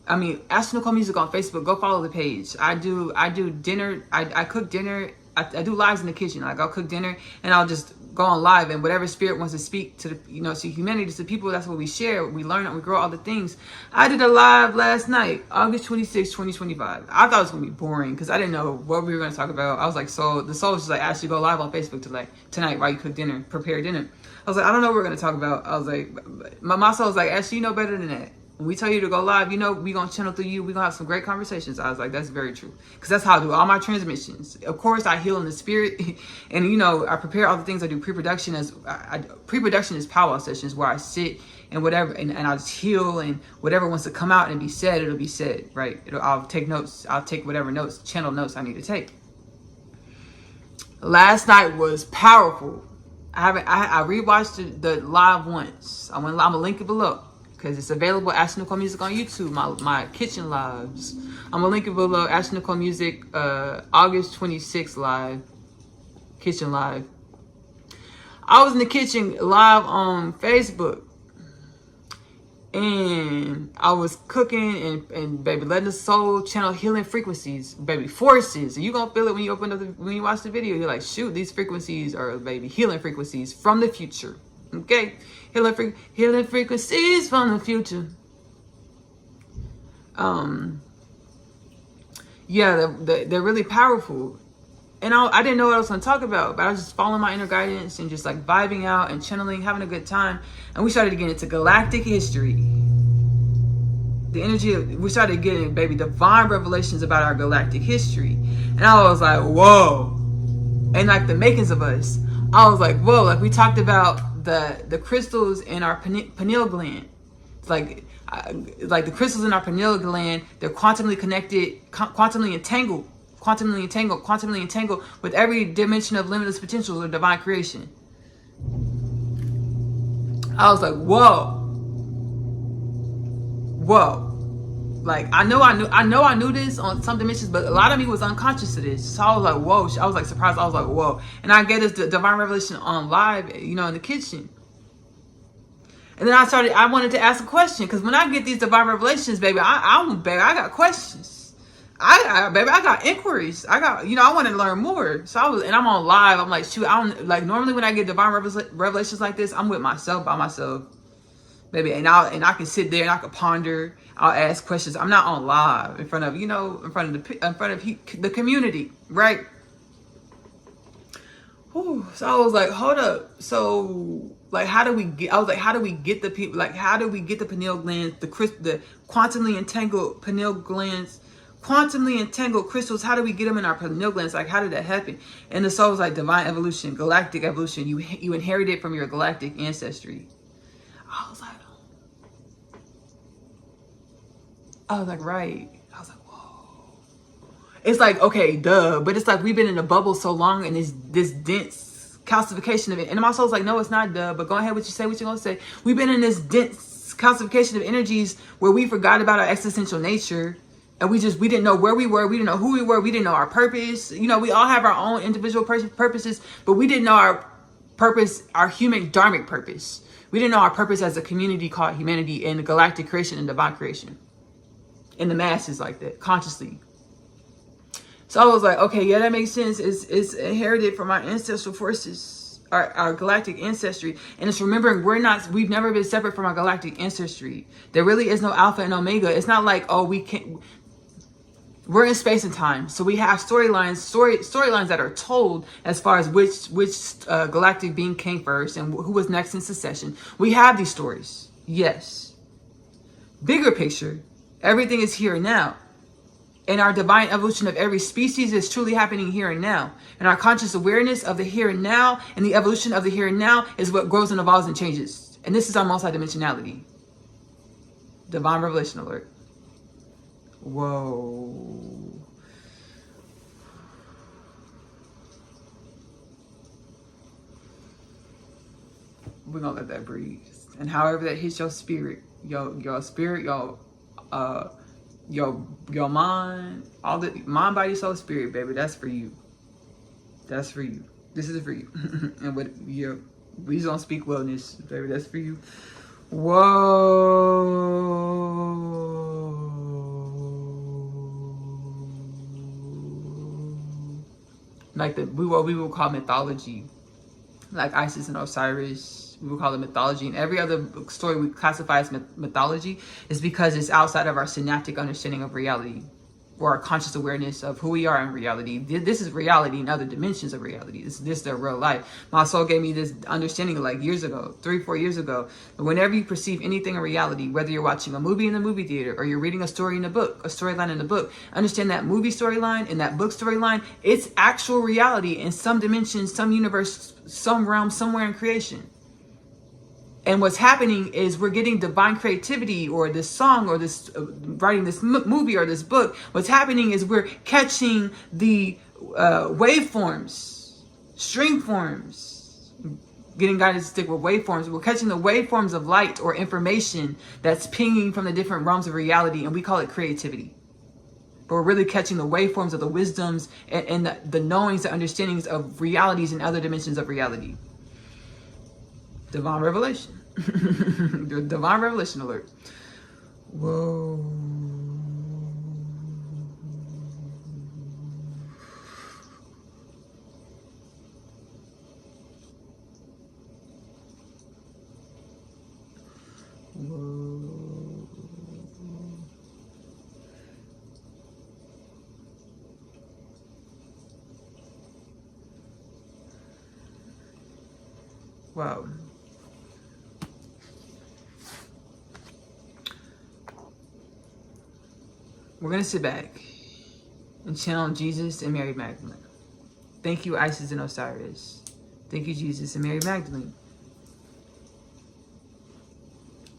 Ashley-Nicole music on Facebook. Go follow the page. I do dinner. I cook dinner. I do lives in the kitchen. Like, I'll cook dinner and I'll just go on live, and whatever spirit wants to speak to to humanity, to people, that's what we share. We learn and we grow all the things. I did a live last night, August 26, 2025. I thought it was gonna be boring because I didn't know what we were gonna talk about. I was like, so the soul was just like, Ashley, go live on Facebook tonight while you cook dinner, prepare dinner. I was like, I don't know what we're gonna talk about. I was like, my soul was like, Ashley, you know better than that. When we tell you to go live, you know, we going to channel through you. We're going to have some great conversations. I was like, that's very true. Because that's how I do all my transmissions. Of course, I heal in the spirit. And, you know, I prepare all the things I do. Pre-production is powwow sessions where I sit and whatever. And I just heal. And whatever wants to come out and be said, it'll be said, right? I'll take notes. I'll take whatever notes, channel notes I need to take. Last night was powerful. I rewatched the live once. I'm going to link it below. Because it's available, Ashley-Nicole Music on YouTube, my kitchen lives. I'm going to link it below, Ashley-Nicole Music, August 26th live, kitchen live. I was in the kitchen live on Facebook. And I was cooking and baby, letting the soul channel healing frequencies, baby, forces. And you're going to feel it when you when you watch the video. You're like, shoot, these frequencies are, baby, healing frequencies from the future. Okay, healing frequencies from the future. Yeah, they're really powerful. And I didn't know what I was going to talk about, but I was just following my inner guidance and just like vibing out and channeling, having a good time. And we started getting into galactic history. The energy, we started getting, baby, divine revelations about our galactic history. And I was like, whoa. And like the makings of us. I was like, whoa, like we talked about the crystals in our pineal gland. It's like the crystals in our pineal gland, they're quantumly connected, quantumly entangled with every dimension of limitless potential or divine creation. I was like, whoa. Like I knew this on some dimensions, but a lot of me was unconscious of this. So I was like, whoa. I was like surprised. I was like, whoa. And I get this divine revelation on live, you know, in the kitchen. And then I wanted to ask a question, because when I get these divine revelations, baby, I got questions. I got inquiries. I wanted to learn more. So I'm on live. I'm like, shoot, normally when I get divine revelations like this, I'm with myself, by myself, baby, and I can sit there and I can ponder. I'll ask questions. I'm not on live in front of the community, right? Whew. So I was like, hold up. So like, how do we get the people? Like, how do we get the pineal glands, the quantumly entangled pineal glands, quantumly entangled crystals? How do we get them in our pineal glands? Like, how did that happen? And the soul was like divine evolution, galactic evolution. You inherit it from your galactic ancestry. I was like, right. I was like, whoa. It's like, okay, duh. But it's like we've been in a bubble so long, and this dense calcification of it. And my soul's like, no, it's not duh. But go ahead, what you're going to say. We've been in this dense calcification of energies where we forgot about our existential nature. And we didn't know where we were. We didn't know who we were. We didn't know our purpose. You know, we all have our own individual purposes, but we didn't know our purpose, our human dharmic purpose. We didn't know our purpose as a community called humanity and galactic creation and divine creation. In the masses like that, consciously. So I was like, okay, yeah, that makes sense. It's inherited from our ancestral forces, our galactic ancestry. And it's remembering we've never been separate from our galactic ancestry. There really is no alpha and omega. It's not like, oh, we're in space and time. So we have storylines that are told as far as which galactic being came first and who was next in succession. We have these stories. Yes. Bigger picture. Everything is here and now. And our divine evolution of every species is truly happening here and now. And our conscious awareness of the here and now and the evolution of the here and now is what grows and evolves and changes. And this is our multidimensionality. Divine revelation alert. Whoa. We're going to let that breathe. And however that hits your spirit, your spirit, your mind, all the mind, body, soul, spirit, baby, that's for you. That's for you. This is for you. And we don't speak wellness, baby, that's for you. Whoa. Like what we will call mythology, like Isis and Osiris. We would call it mythology, and every other story we classify as mythology is because it's outside of our synaptic understanding of reality. or our conscious awareness of who we are in reality. This is reality and other dimensions of reality. This is their real life. My soul gave me this understanding like years ago, 3-4 years ago. Whenever you perceive anything in reality, whether you're watching a movie in the movie theater or you're reading a story in a book, a storyline in a book, understand that movie storyline and that book storyline, it's actual reality in some dimension, some universe, some realm, somewhere in creation. And what's happening is we're getting divine creativity, or this song, or this writing this movie or this book. What's happening is we're catching the waveforms, string forms, getting guided to stick with waveforms. We're catching the waveforms of light or information that's pinging from the different realms of reality, and we call it creativity. But we're really catching the waveforms of the wisdoms and the knowings, the understandings of realities and other dimensions of reality. Divine revelation. Divine revelation alert. Whoa. Whoa. Wow. We're going to sit back and channel Jesus and Mary Magdalene. Thank you, Isis and Osiris. Thank you, Jesus and Mary Magdalene.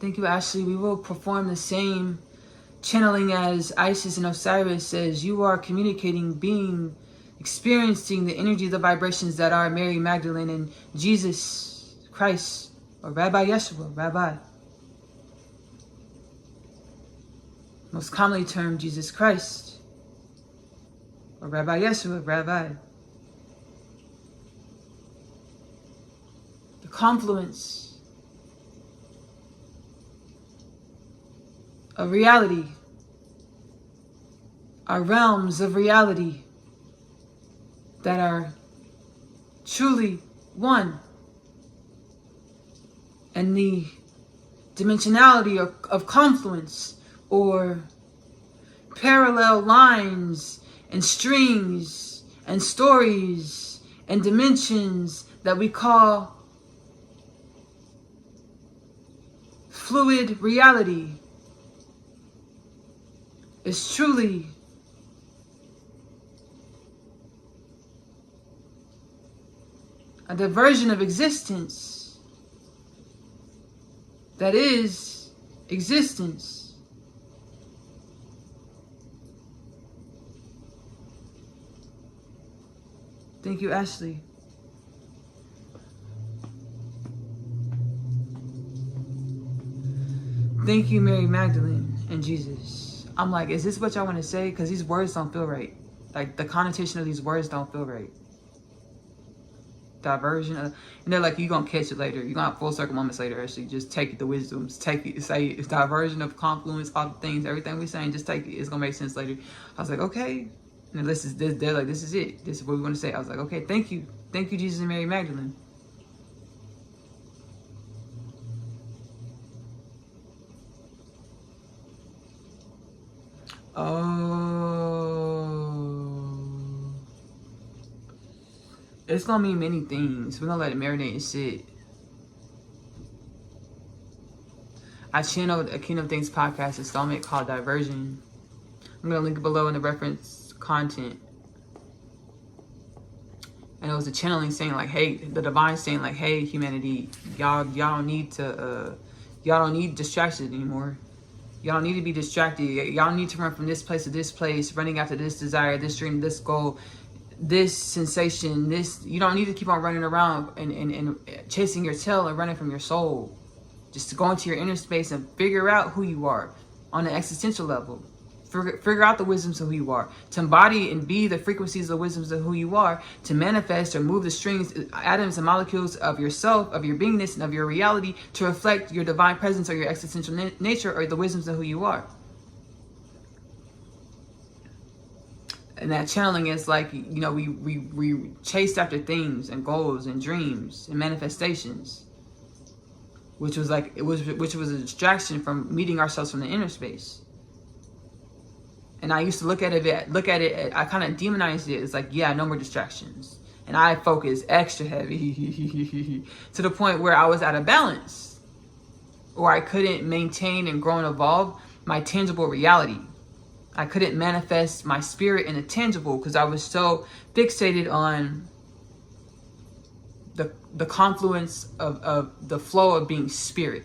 Thank you, Ashley. We will perform the same channeling as Isis and Osiris, as you are communicating, being, experiencing the energy, the vibrations that are Mary Magdalene and Jesus Christ, or Rabbi Yeshua, Rabbi. Most commonly termed Jesus Christ, or Rabbi Yeshua, Rabbi. The confluence of reality, our realms of reality that are truly one, and the dimensionality of confluence, or parallel lines and strings and stories and dimensions that we call fluid reality, is truly a diversion of existence that is existence. Thank you, Ashley. Thank you, Mary Magdalene and Jesus. I'm like, is this what y'all want to say? Because these words don't feel right. Like, the connotation of these words don't feel right. Diversion. And they're like, you're going to catch it later. You're going to have full circle moments later, Ashley. Just take it, the wisdoms. Take it. Say it's diversion of confluence, all the things, everything we're saying. Just take it. It's going to make sense later. I was like, okay. And they're like, this is it. This is what we want to say. I was like, okay, thank you. Thank you, Jesus and Mary Magdalene. Oh. It's going to mean many things. We're going to let it marinate and sit. I channeled a Kingdom Things podcast installment called Diversion. I'm going to link it below in the reference content. And it was a channeling saying like, hey, the divine saying like, hey, humanity, y'all don't need distractions anymore. Y'all don't need to be distracted. Y'all need to run from this place to this place, running after this desire, this dream, this goal, this sensation, this. You don't need to keep on running around and chasing your tail and running from your soul. Just to go into your inner space and figure out who you are on an existential level. Figure out the wisdoms of who you are, to embody and be the frequencies of the wisdoms of who you are, to manifest or move the strings, atoms and molecules of yourself, of your beingness and of your reality, to reflect your divine presence or your existential nature or the wisdoms of who you are. And that channeling is like, you know, we chased after things and goals and dreams and manifestations, which was a distraction from meeting ourselves from the inner space. And I used to look at it, I kind of demonized it. It's like, yeah, no more distractions. And I focused extra heavy to the point where I was out of balance, or I couldn't maintain and grow and evolve my tangible reality. I couldn't manifest my spirit in the tangible because I was so fixated on the confluence of the flow of being spirit,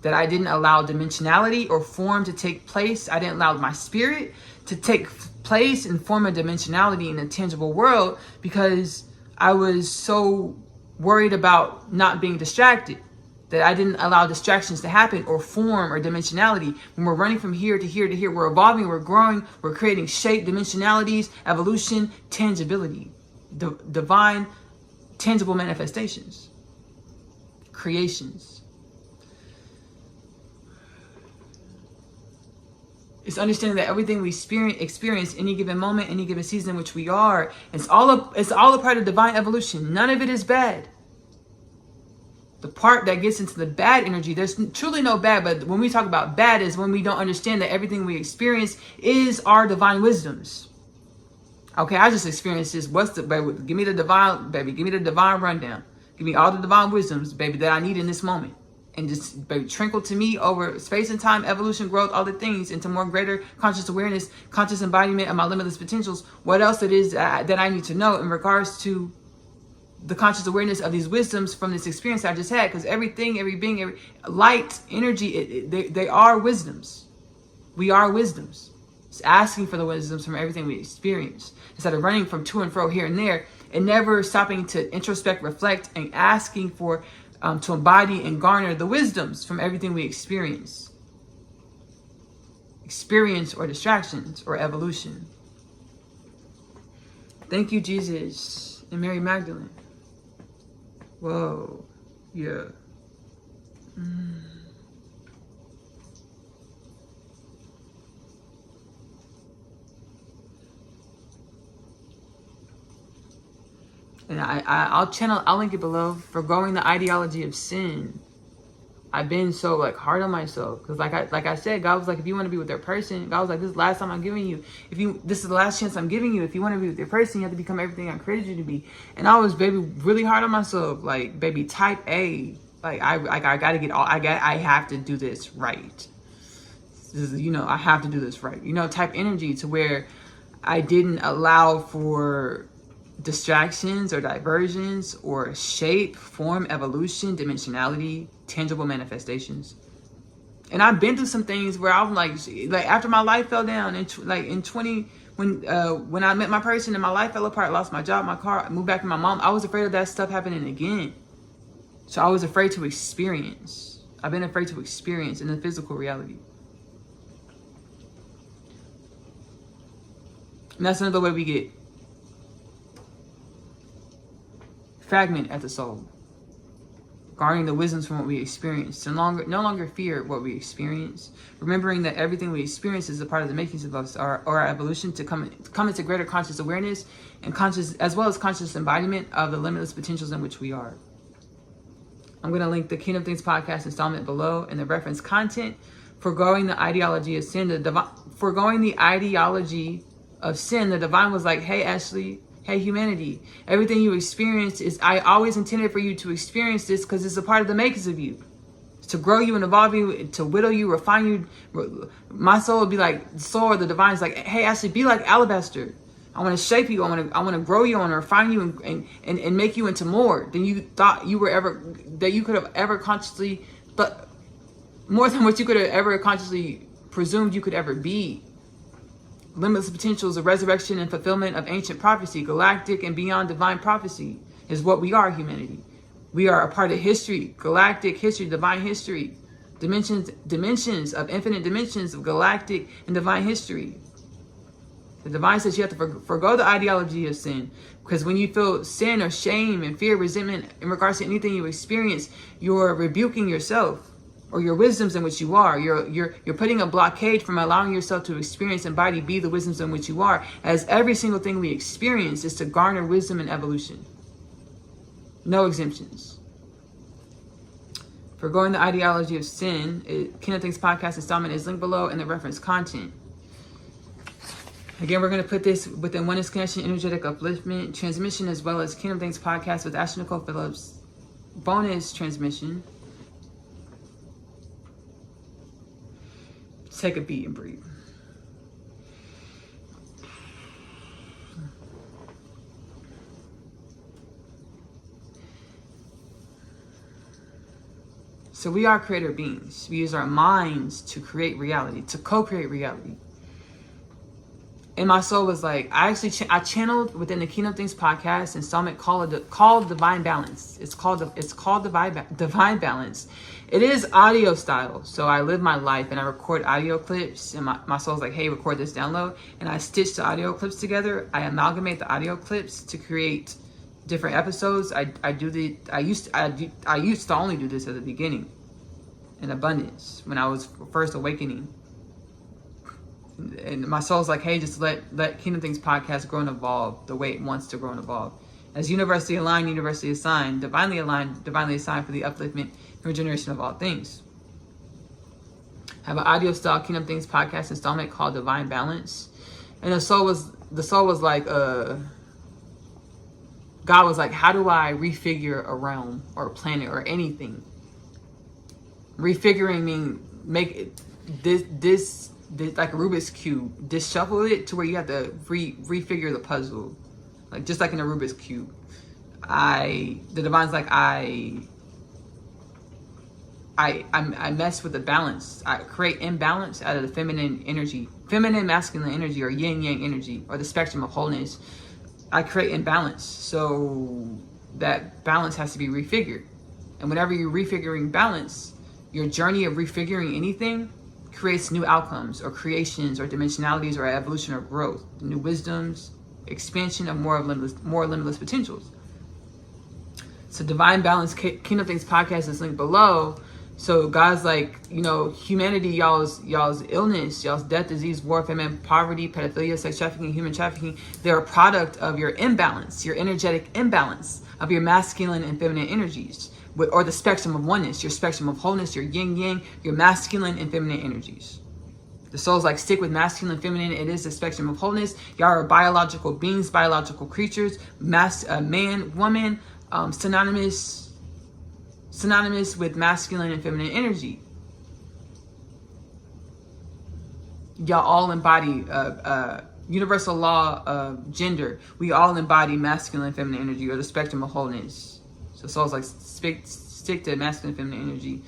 that I didn't allow dimensionality or form to take place. I didn't allow my spirit to take place and form a dimensionality in the tangible world because I was so worried about not being distracted, that I didn't allow distractions to happen or form or dimensionality. When we're running from here to here to here, we're evolving, we're growing, we're creating shape, dimensionalities, evolution, tangibility, divine, tangible manifestations, creations. It's understanding that everything we experience any given moment, any given season in which we are, it's all a part of divine evolution. None of it is bad. The part that gets into the bad energy, there's truly no bad, but when we talk about bad is when we don't understand that everything we experience is our divine wisdoms. Okay, I just experienced this. What's the, baby? Give me the divine, baby. Give me the divine rundown. Give me all the divine wisdoms, baby, that I need in this moment. And just, baby, trickle to me over space and time, evolution, growth, all the things, into more greater conscious awareness, conscious embodiment of my limitless potentials. What else it is that I need to know in regards to the conscious awareness of these wisdoms from this experience I just had? Because everything, every being, every light, energy, they are wisdoms. We are wisdoms. It's asking for the wisdoms from everything we experience, instead of running from to and fro here and there, and never stopping to introspect, reflect, and asking for to embody and garner the wisdoms from everything we experience or distractions or evolution. Thank you, Jesus and Mary Magdalene. Whoa, yeah. And I'll link it below. Forgoing the ideology of sin. I've been so hard on myself because like I said, God was like, if you want to be with their person, God was like, this is the last time I'm giving you. This is the last chance I'm giving you. If you want to be with your person, you have to become everything I created you to be. And I was, baby, really hard on myself. Like, baby, type A. Like I gotta get all. I have to do this right. This is, I have to do this right. Type energy to where I didn't allow for distractions or diversions or shape, form, evolution, dimensionality, tangible manifestations. And I've been through some things where I'm like after my life fell down in 20 when I met my person and my life fell apart, lost my job, my car, moved back to my mom, I was afraid of that stuff happening again. So I was afraid to experience. I've been afraid to experience in the physical reality. And that's another way we get fragment at the soul, guarding the wisdoms from what we experience, no longer fear what we experience, remembering that everything we experience is a part of the makings of us, our evolution, to come into greater conscious awareness and conscious, as well as conscious embodiment of the limitless potentials in which we are. I'm going to link the Kingdom Things podcast installment below in the reference content. Forgoing the ideology of sin, forgoing the ideology of sin, the divine was like, hey, Ashley, hey, humanity, everything you experience is, I always intended for you to experience this because it's a part of the makers of you. It's to grow you and evolve you, to whittle you, refine you. My soul would be like, the soul or the divine is like, hey, Ashley, be like alabaster. I want to shape you. I want to grow you. I want to refine you and make you into more than you thought you were ever, that you could have ever consciously, but more than what you could have ever consciously presumed you could ever be. Limitless potentials, a resurrection and fulfillment of ancient prophecy, galactic and beyond divine prophecy is what we are, humanity. We are a part of history, galactic history, divine history, dimensions of infinite dimensions of galactic and divine history. The divine says you have to forgo the ideology of sin, because when you feel sin or shame and fear, resentment in regards to anything you experience, you're rebuking yourself. Or your wisdoms in which you are. You're putting a blockade from allowing yourself to experience, embody, be the wisdoms in which you are. As every single thing we experience is to garner wisdom and evolution. No exemptions. Forgoing the ideology of sin, Kingdom Things podcast installment is linked below in the reference content. Again, we're going to put this within Oneness Connection Energetic Upliftment transmission, as well as Kingdom Things podcast with Ashley-Nicole Phillips bonus transmission. Take a beat and breathe. So we are creator beings. We use our minds to create reality, to co-create reality. And my soul was like, I channeled within the Kingdom Things podcast installment called Divine Balance. It's called Divine Balance. It is audio style. So I live my life and I record audio clips, and my soul's like, hey, record this download. And I stitch the audio clips together. I amalgamate the audio clips to create different episodes. I used to only do this at the beginning in abundance when I was first awakening. And my soul's like, hey, just let Kingdom Things podcast grow and evolve the way it wants to grow and evolve. As universally aligned, universally assigned, divinely assigned for the upliftment and regeneration of all things. I have an audio style Kingdom Things podcast installment called Divine Balance. And the soul was like, God was like, how do I refigure a realm or a planet or anything? Refiguring mean make it, this like a Rubik's Cube, shuffle it to where you have to refigure the puzzle, like just like in a Rubik's Cube. The divine's like, I mess with the balance. I create imbalance out of the feminine energy, feminine masculine energy, or yin yang energy, or the spectrum of wholeness. I create imbalance, so that balance has to be refigured. And whenever you're refiguring balance, your journey of refiguring anything creates new outcomes or creations or dimensionalities or evolution or growth, new wisdoms, expansion of more limitless potentials. So Divine Balance Kingdom Things podcast is linked below. So God's like, humanity, y'all's illness, y'all's death, disease, war, famine, poverty, pedophilia, sex trafficking, human trafficking, they're a product of your imbalance, your energetic imbalance of your masculine and feminine energies, or the spectrum of oneness, your spectrum of wholeness, your yin yang, your masculine and feminine energies. The soul's like, stick with masculine and feminine. It is the spectrum of wholeness. Y'all are biological beings, biological creatures, man, woman, synonymous with masculine and feminine energy. Y'all all embody universal law of gender. We all embody masculine and feminine energy, or the spectrum of wholeness. So soul's like, stick to masculine and feminine energy.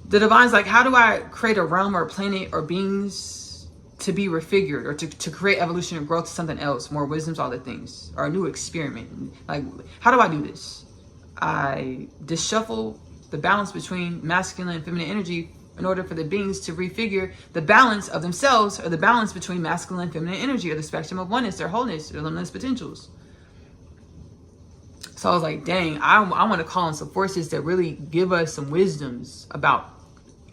The divine's like, how do I create a realm or a planet or beings to be refigured, or to create evolution and growth to something else, more wisdoms, all the things, or a new experiment? Like, how do I do this? I disshuffle the balance between masculine and feminine energy in order for the beings to refigure the balance of themselves, or the balance between masculine and feminine energy, or the spectrum of oneness, their wholeness, their limitless potentials. So I was like, dang, I want to call on some forces that really give us some wisdoms about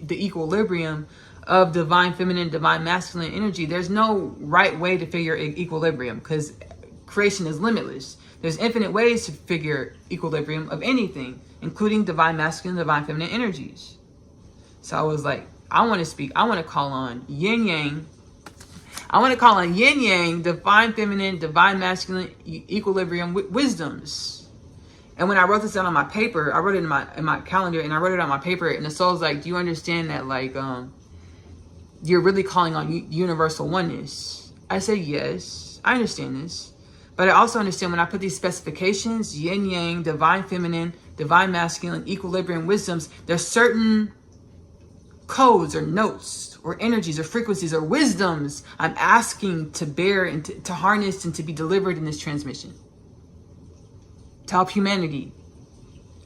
the equilibrium of divine feminine, divine masculine energy. There's no right way to figure equilibrium, because creation is limitless. There's infinite ways to figure equilibrium of anything, including divine masculine, divine feminine energies. So I was like, I want to call on yin yang. I want to call on yin yang, divine feminine, divine masculine equilibrium wisdoms. And when I wrote this down on my paper, I wrote it in my calendar, and I wrote it on my paper, and the soul's like, do you understand that, like, you're really calling on universal oneness? I said, yes, I understand this. But I also understand when I put these specifications, yin yang, divine feminine, divine masculine, equilibrium wisdoms, there's certain codes or notes or energies or frequencies or wisdoms I'm asking to bear and to harness and to be delivered in this transmission, to help humanity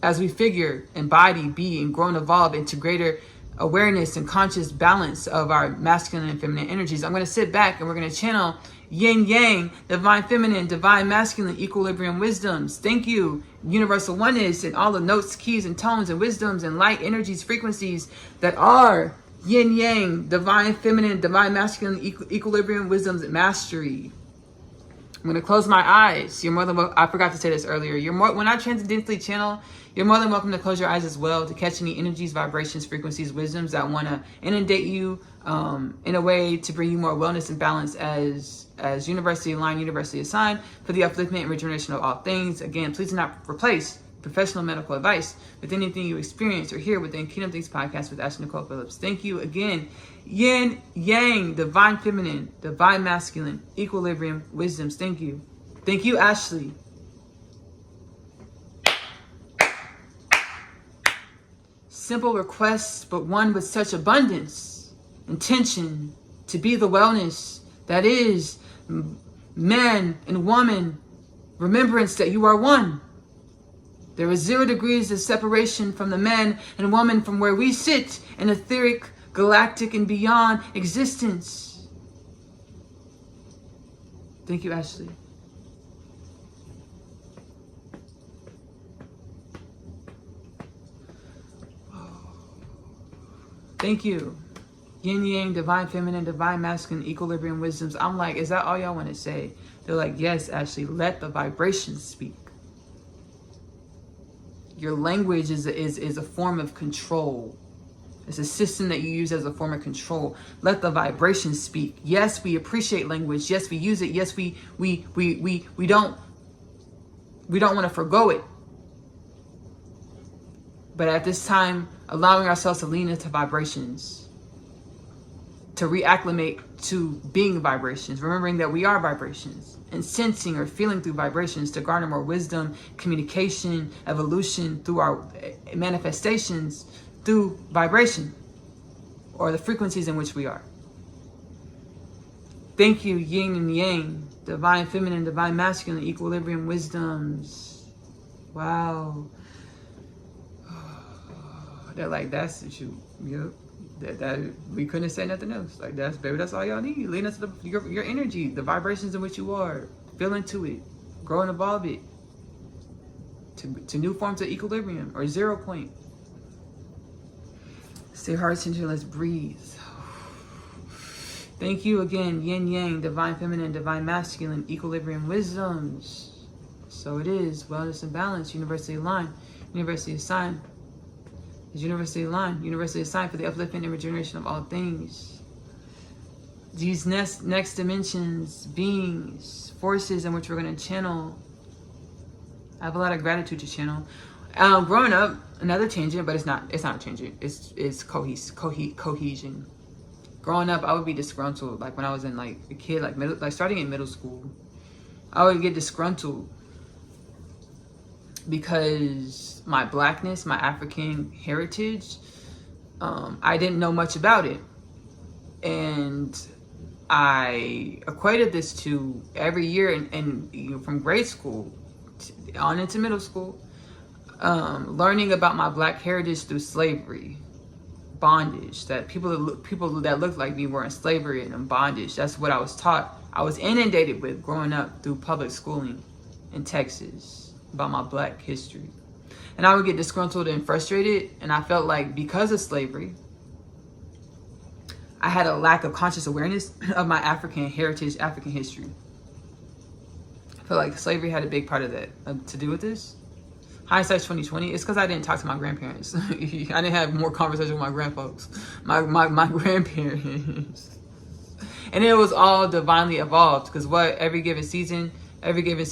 as we figure, embody, be, and grow and evolve into greater awareness and conscious balance of our masculine and feminine energies. I'm going to sit back and we're going to channel yin yang, divine feminine, divine masculine, equilibrium wisdoms. Thank you, universal oneness, and all the notes, keys, and tones, and wisdoms, and light energies, frequencies that are yin yang, divine feminine, divine masculine, equilibrium wisdoms, and mastery. I'm going to close my eyes. You're more than welcome. I forgot to say this earlier. When I transcendentally channel, you're more than welcome to close your eyes as well to catch any energies, vibrations, frequencies, wisdoms that want to inundate you in a way to bring you more wellness and balance as universally aligned, universally assigned for the upliftment and regeneration of all things. Again, please do not replace professional medical advice with anything you experience or hear within Kingdom Things podcast with Ashley-Nicole Phillips. Thank you again. Yin, yang, divine feminine, divine masculine, equilibrium, wisdoms. Thank you. Thank you, Ashley. Simple requests, but one with such abundance. Intention to be the wellness that is man and woman. Remembrance that you are one. There is 0 degrees of separation from the man and woman from where we sit in etheric, galactic, and beyond existence. Thank you, Ashley. Thank you. Yin yang, divine feminine, divine masculine, equilibrium, wisdoms. I'm like, is that all y'all want to say? They're like, yes, Ashley, let the vibrations speak. Your language is a form of control. It's a system that you use as a form of control. Let the vibrations speak. Yes, we appreciate language. Yes, we use it. Yes, we don't want to forgo it. But at this time, allowing ourselves to lean into vibrations, to reacclimate to being vibrations, remembering that we are vibrations, and sensing or feeling through vibrations to garner more wisdom, communication, evolution through our manifestations through vibration or the frequencies in which we are. Thank you, yin and yang, divine feminine, divine masculine, equilibrium, wisdoms. Wow. They're like, that's the shoot. Yep. That we couldn't have said nothing else. Like, that's, baby, that's all y'all need. Lean into your energy, the vibrations in which you are. Feel into it. Grow and evolve it to new forms of equilibrium or 0 point. Stay heart centered. Let's breathe. Thank you again, yin yang, divine feminine, divine masculine, equilibrium, wisdoms. So it is. Wellness and balance, universally aligned, universally assigned. Is universally aligned, universally assigned for the upliftment and regeneration of all things. These next dimensions, beings, forces in which we're going to channel. I have a lot of gratitude to channel. Growing up, another tangent, but it's not a tangent. It's cohesion. Growing up, I would be disgruntled. Like when I was in like a kid, like starting in middle school, I would get disgruntled because my blackness, my African heritage, I didn't know much about it. And I equated this to every year and from grade school on into middle school, learning about my black heritage through slavery, bondage, that people that looked like me were in slavery and in bondage. That's what I was taught. I was inundated with growing up through public schooling in Texas about my black history. And I would get disgruntled and frustrated, and I felt like because of slavery, I had a lack of conscious awareness of my African heritage, African history. I feel like slavery had a big part of that to do with this. Hindsight's 2020. It's because I didn't talk to my grandparents. I didn't have more conversation with my grandfolks, my grandparents. And it was all divinely evolved because every given season, every given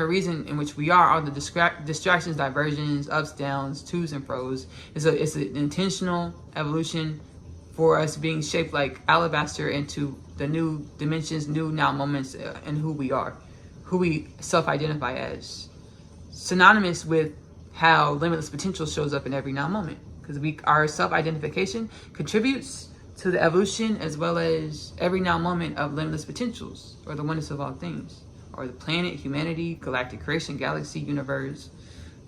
reason in which we are, all the distractions, diversions, ups, downs, twos, and fros. It's an intentional evolution for us being shaped like alabaster into the new dimensions, new now moments, and who we are, who we self-identify as. Synonymous with how limitless potential shows up in every now moment, because our self-identification contributes to the evolution as well as every now moment of limitless potentials, or the oneness of all things, or the planet, humanity, galactic creation, galaxy, universe,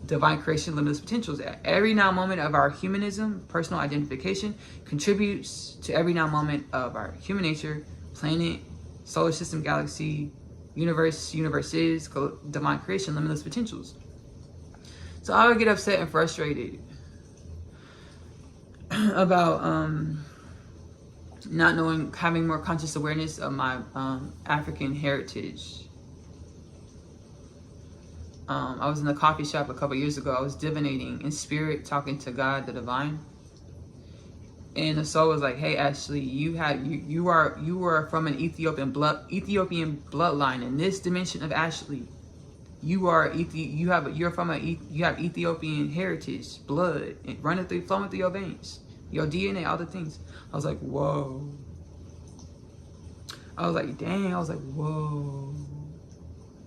divine creation, limitless potentials. Every now moment of our humanism, personal identification, contributes to every now moment of our human nature, planet, solar system, galaxy, universe, universes, divine creation, limitless potentials. So I would get upset and frustrated about not knowing, having more conscious awareness of my African heritage. I was in a coffee shop a couple years ago. I was divinating in spirit, talking to God, the divine. And the soul was like, "Hey, Ashley, you are from an Ethiopian bloodline in this dimension of Ashley. You have Ethiopian heritage, blood flowing through your veins, your DNA, all the things." I was like, "Whoa." I was like, "Dang." I was like, "Whoa."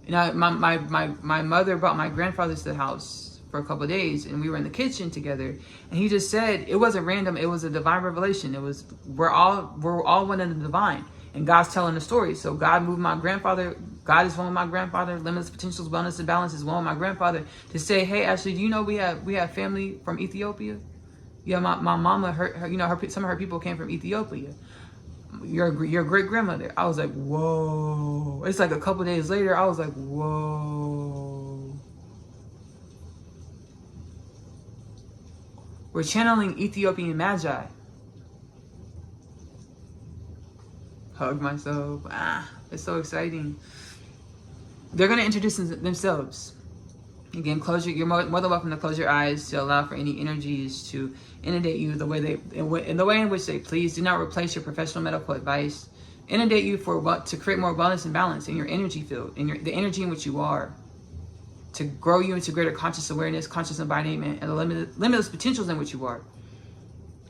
And my mother brought my grandfather to the house for a couple of days, and we were in the kitchen together, and he just said, it wasn't random, it was a divine revelation. It was, we're all one in the divine, and God's telling the story. So God moved my grandfather. God is one with my grandfather. Limitless potentials, wellness, and balance is one with my grandfather, to say, "Hey, Ashley, do you know we have family from Ethiopia? Yeah, my mama, some of her people came from Ethiopia. Your great grandmother." I was like, "Whoa." It's like a couple days later, I was like, "Whoa." We're channeling Ethiopian Magi. Hug myself. It's so exciting. They're going to introduce themselves. Again, you're more than welcome to close your eyes to allow for any energies to inundate you in the way in which they please. Do not replace your professional medical advice. Inundate you to create more wellness and balance in your energy field, in the energy in which you are, to grow you into greater conscious awareness, conscious embodiment, and the limitless potentials in which you are.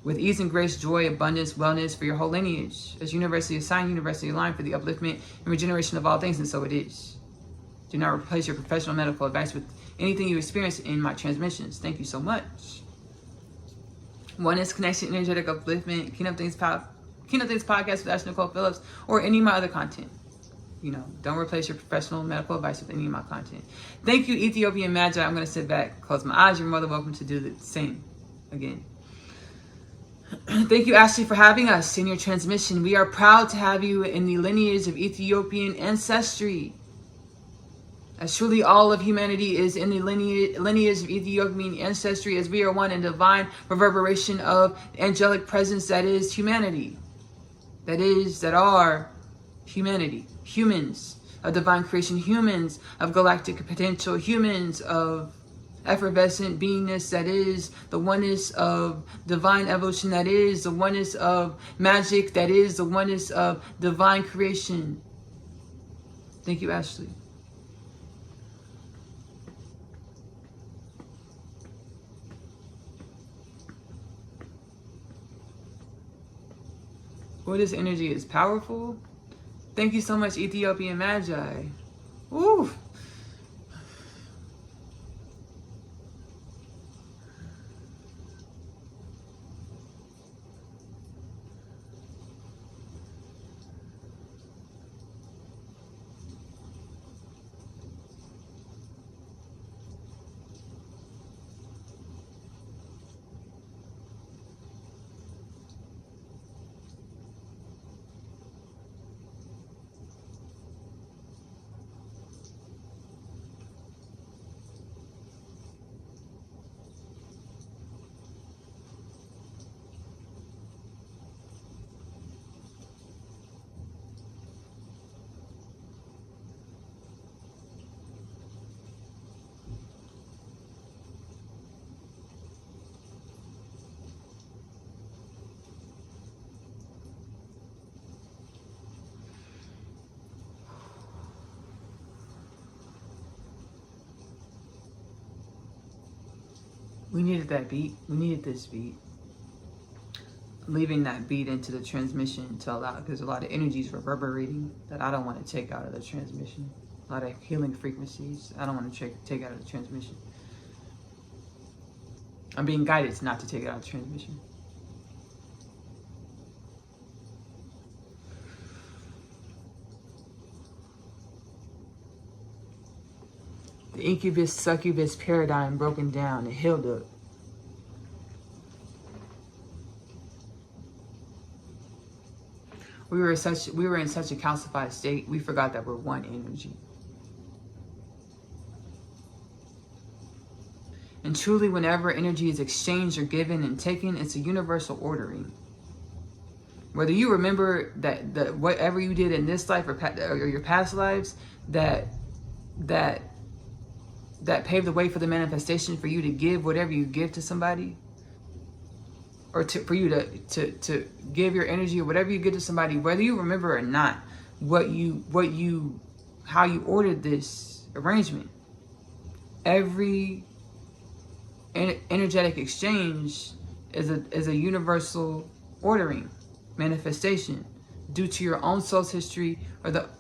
With ease and grace, joy, abundance, wellness for your whole lineage, as universally assigned, universally aligned for the upliftment and regeneration of all things, and so it is. Do not replace your professional medical advice with anything you experience in my transmissions. Thank you so much. Oneness Connection Energetic Upliftment, Kingdom Things Podcast with Ashley-Nicole Phillips, or any of my other content. Don't replace your professional medical advice with any of my content. Thank you, Ethiopian Magi. I'm going to sit back, close my eyes. You're more than welcome to do the same again. Thank you, Ashley, for having us in your transmission. We are proud to have you in the lineage of Ethiopian ancestry. As truly all of humanity is in the lineage of Ethiopian ancestry, as we are one in divine reverberation of angelic presence that is humanity. That are humanity. Humans of divine creation, humans of galactic potential, humans of effervescent beingness, that is the oneness of divine evolution, that is the oneness of magic, that is the oneness of divine creation. Thank you, Ashley. Boy, this energy is powerful. Thank you so much, Ethiopian Magi. Woo! We needed that beat. We needed this beat. Leaving that beat into the transmission to allow, because there's a lot of energies reverberating that I don't want to take out of the transmission. A lot of healing frequencies I don't want to take out of the transmission. I'm being guided not to take it out of the transmission. The incubus succubus paradigm broken down and healed up. We were in such a calcified state, we forgot that we're one energy. And truly, whenever energy is exchanged or given and taken, it's a universal ordering. Whether you remember that whatever you did in this life or your past lives, that paved the way for the manifestation for you to give whatever you give to somebody, or for you to give your energy or whatever you give to somebody, whether you remember or not, how you ordered this arrangement. Every energetic exchange is a universal ordering manifestation due to your own soul's history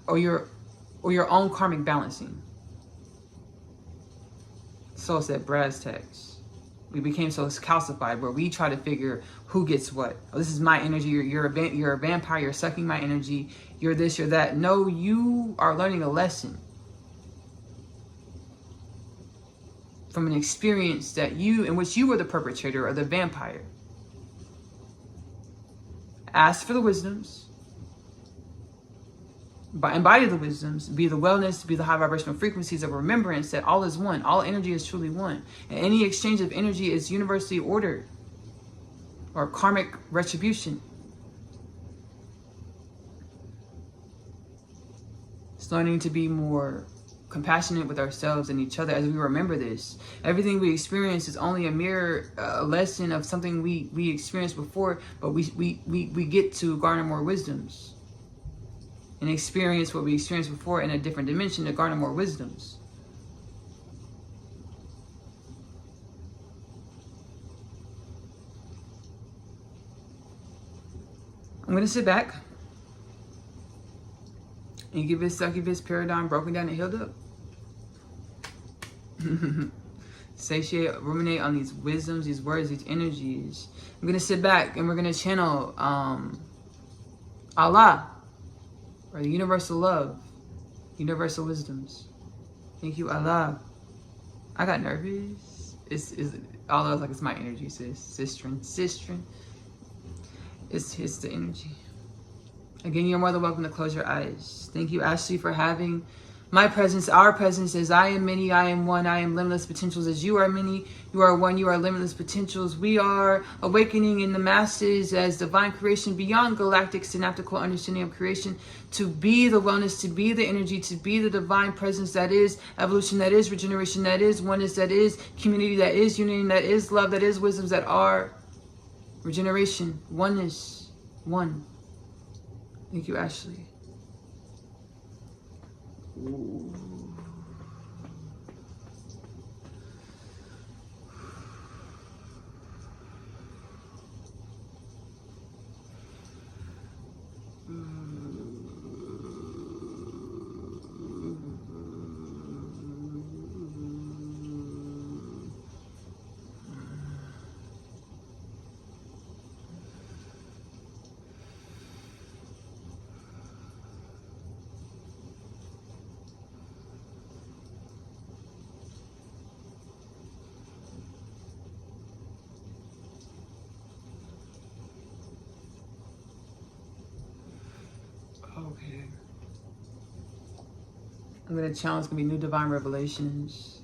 or your own karmic balancing. Soul said brass tacks. We became so calcified where we try to figure who gets what. Oh, this is my energy. You're a vampire. You're sucking my energy. You're this. You're that. No, you are learning a lesson from an experience in which you were the perpetrator or the vampire. Ask for the wisdoms. Embody the wisdoms. Be the wellness. Be the high vibrational frequencies of remembrance that all is one. All energy is truly one. And any exchange of energy is universally ordered or karmic retribution. It's learning to be more compassionate with ourselves and each other as we remember this. Everything we experience is only a mirror, a lesson of something we experienced before, but we get to garner more wisdoms and experience what we experienced before in a different dimension to garner more wisdoms. I'm going to sit back and give this succubus paradigm broken down and healed up. Satiate, ruminate on these wisdoms, these words, these energies. I'm going to sit back and we're going to channel Allah, or the universal love, universal wisdoms. Thank you, Allah. I got nervous. It's Allah is like, it's my energy, sistren. It's the energy. Again, you're more than welcome to close your eyes. Thank you, Ashley, for having my presence, our presence as I am many, I am one, I am limitless potentials as you are many, you are one, you are limitless potentials. We are awakening in the masses as divine creation beyond galactic synaptical understanding of creation to be the wellness, to be the energy, to be the divine presence that is evolution, that is regeneration, that is oneness, that is community, that is unity, that is love, that is wisdoms, that are regeneration, oneness, one. Thank you, Ashley. Ooh. Okay. I'm going to challenge, it's going to be new divine revelations.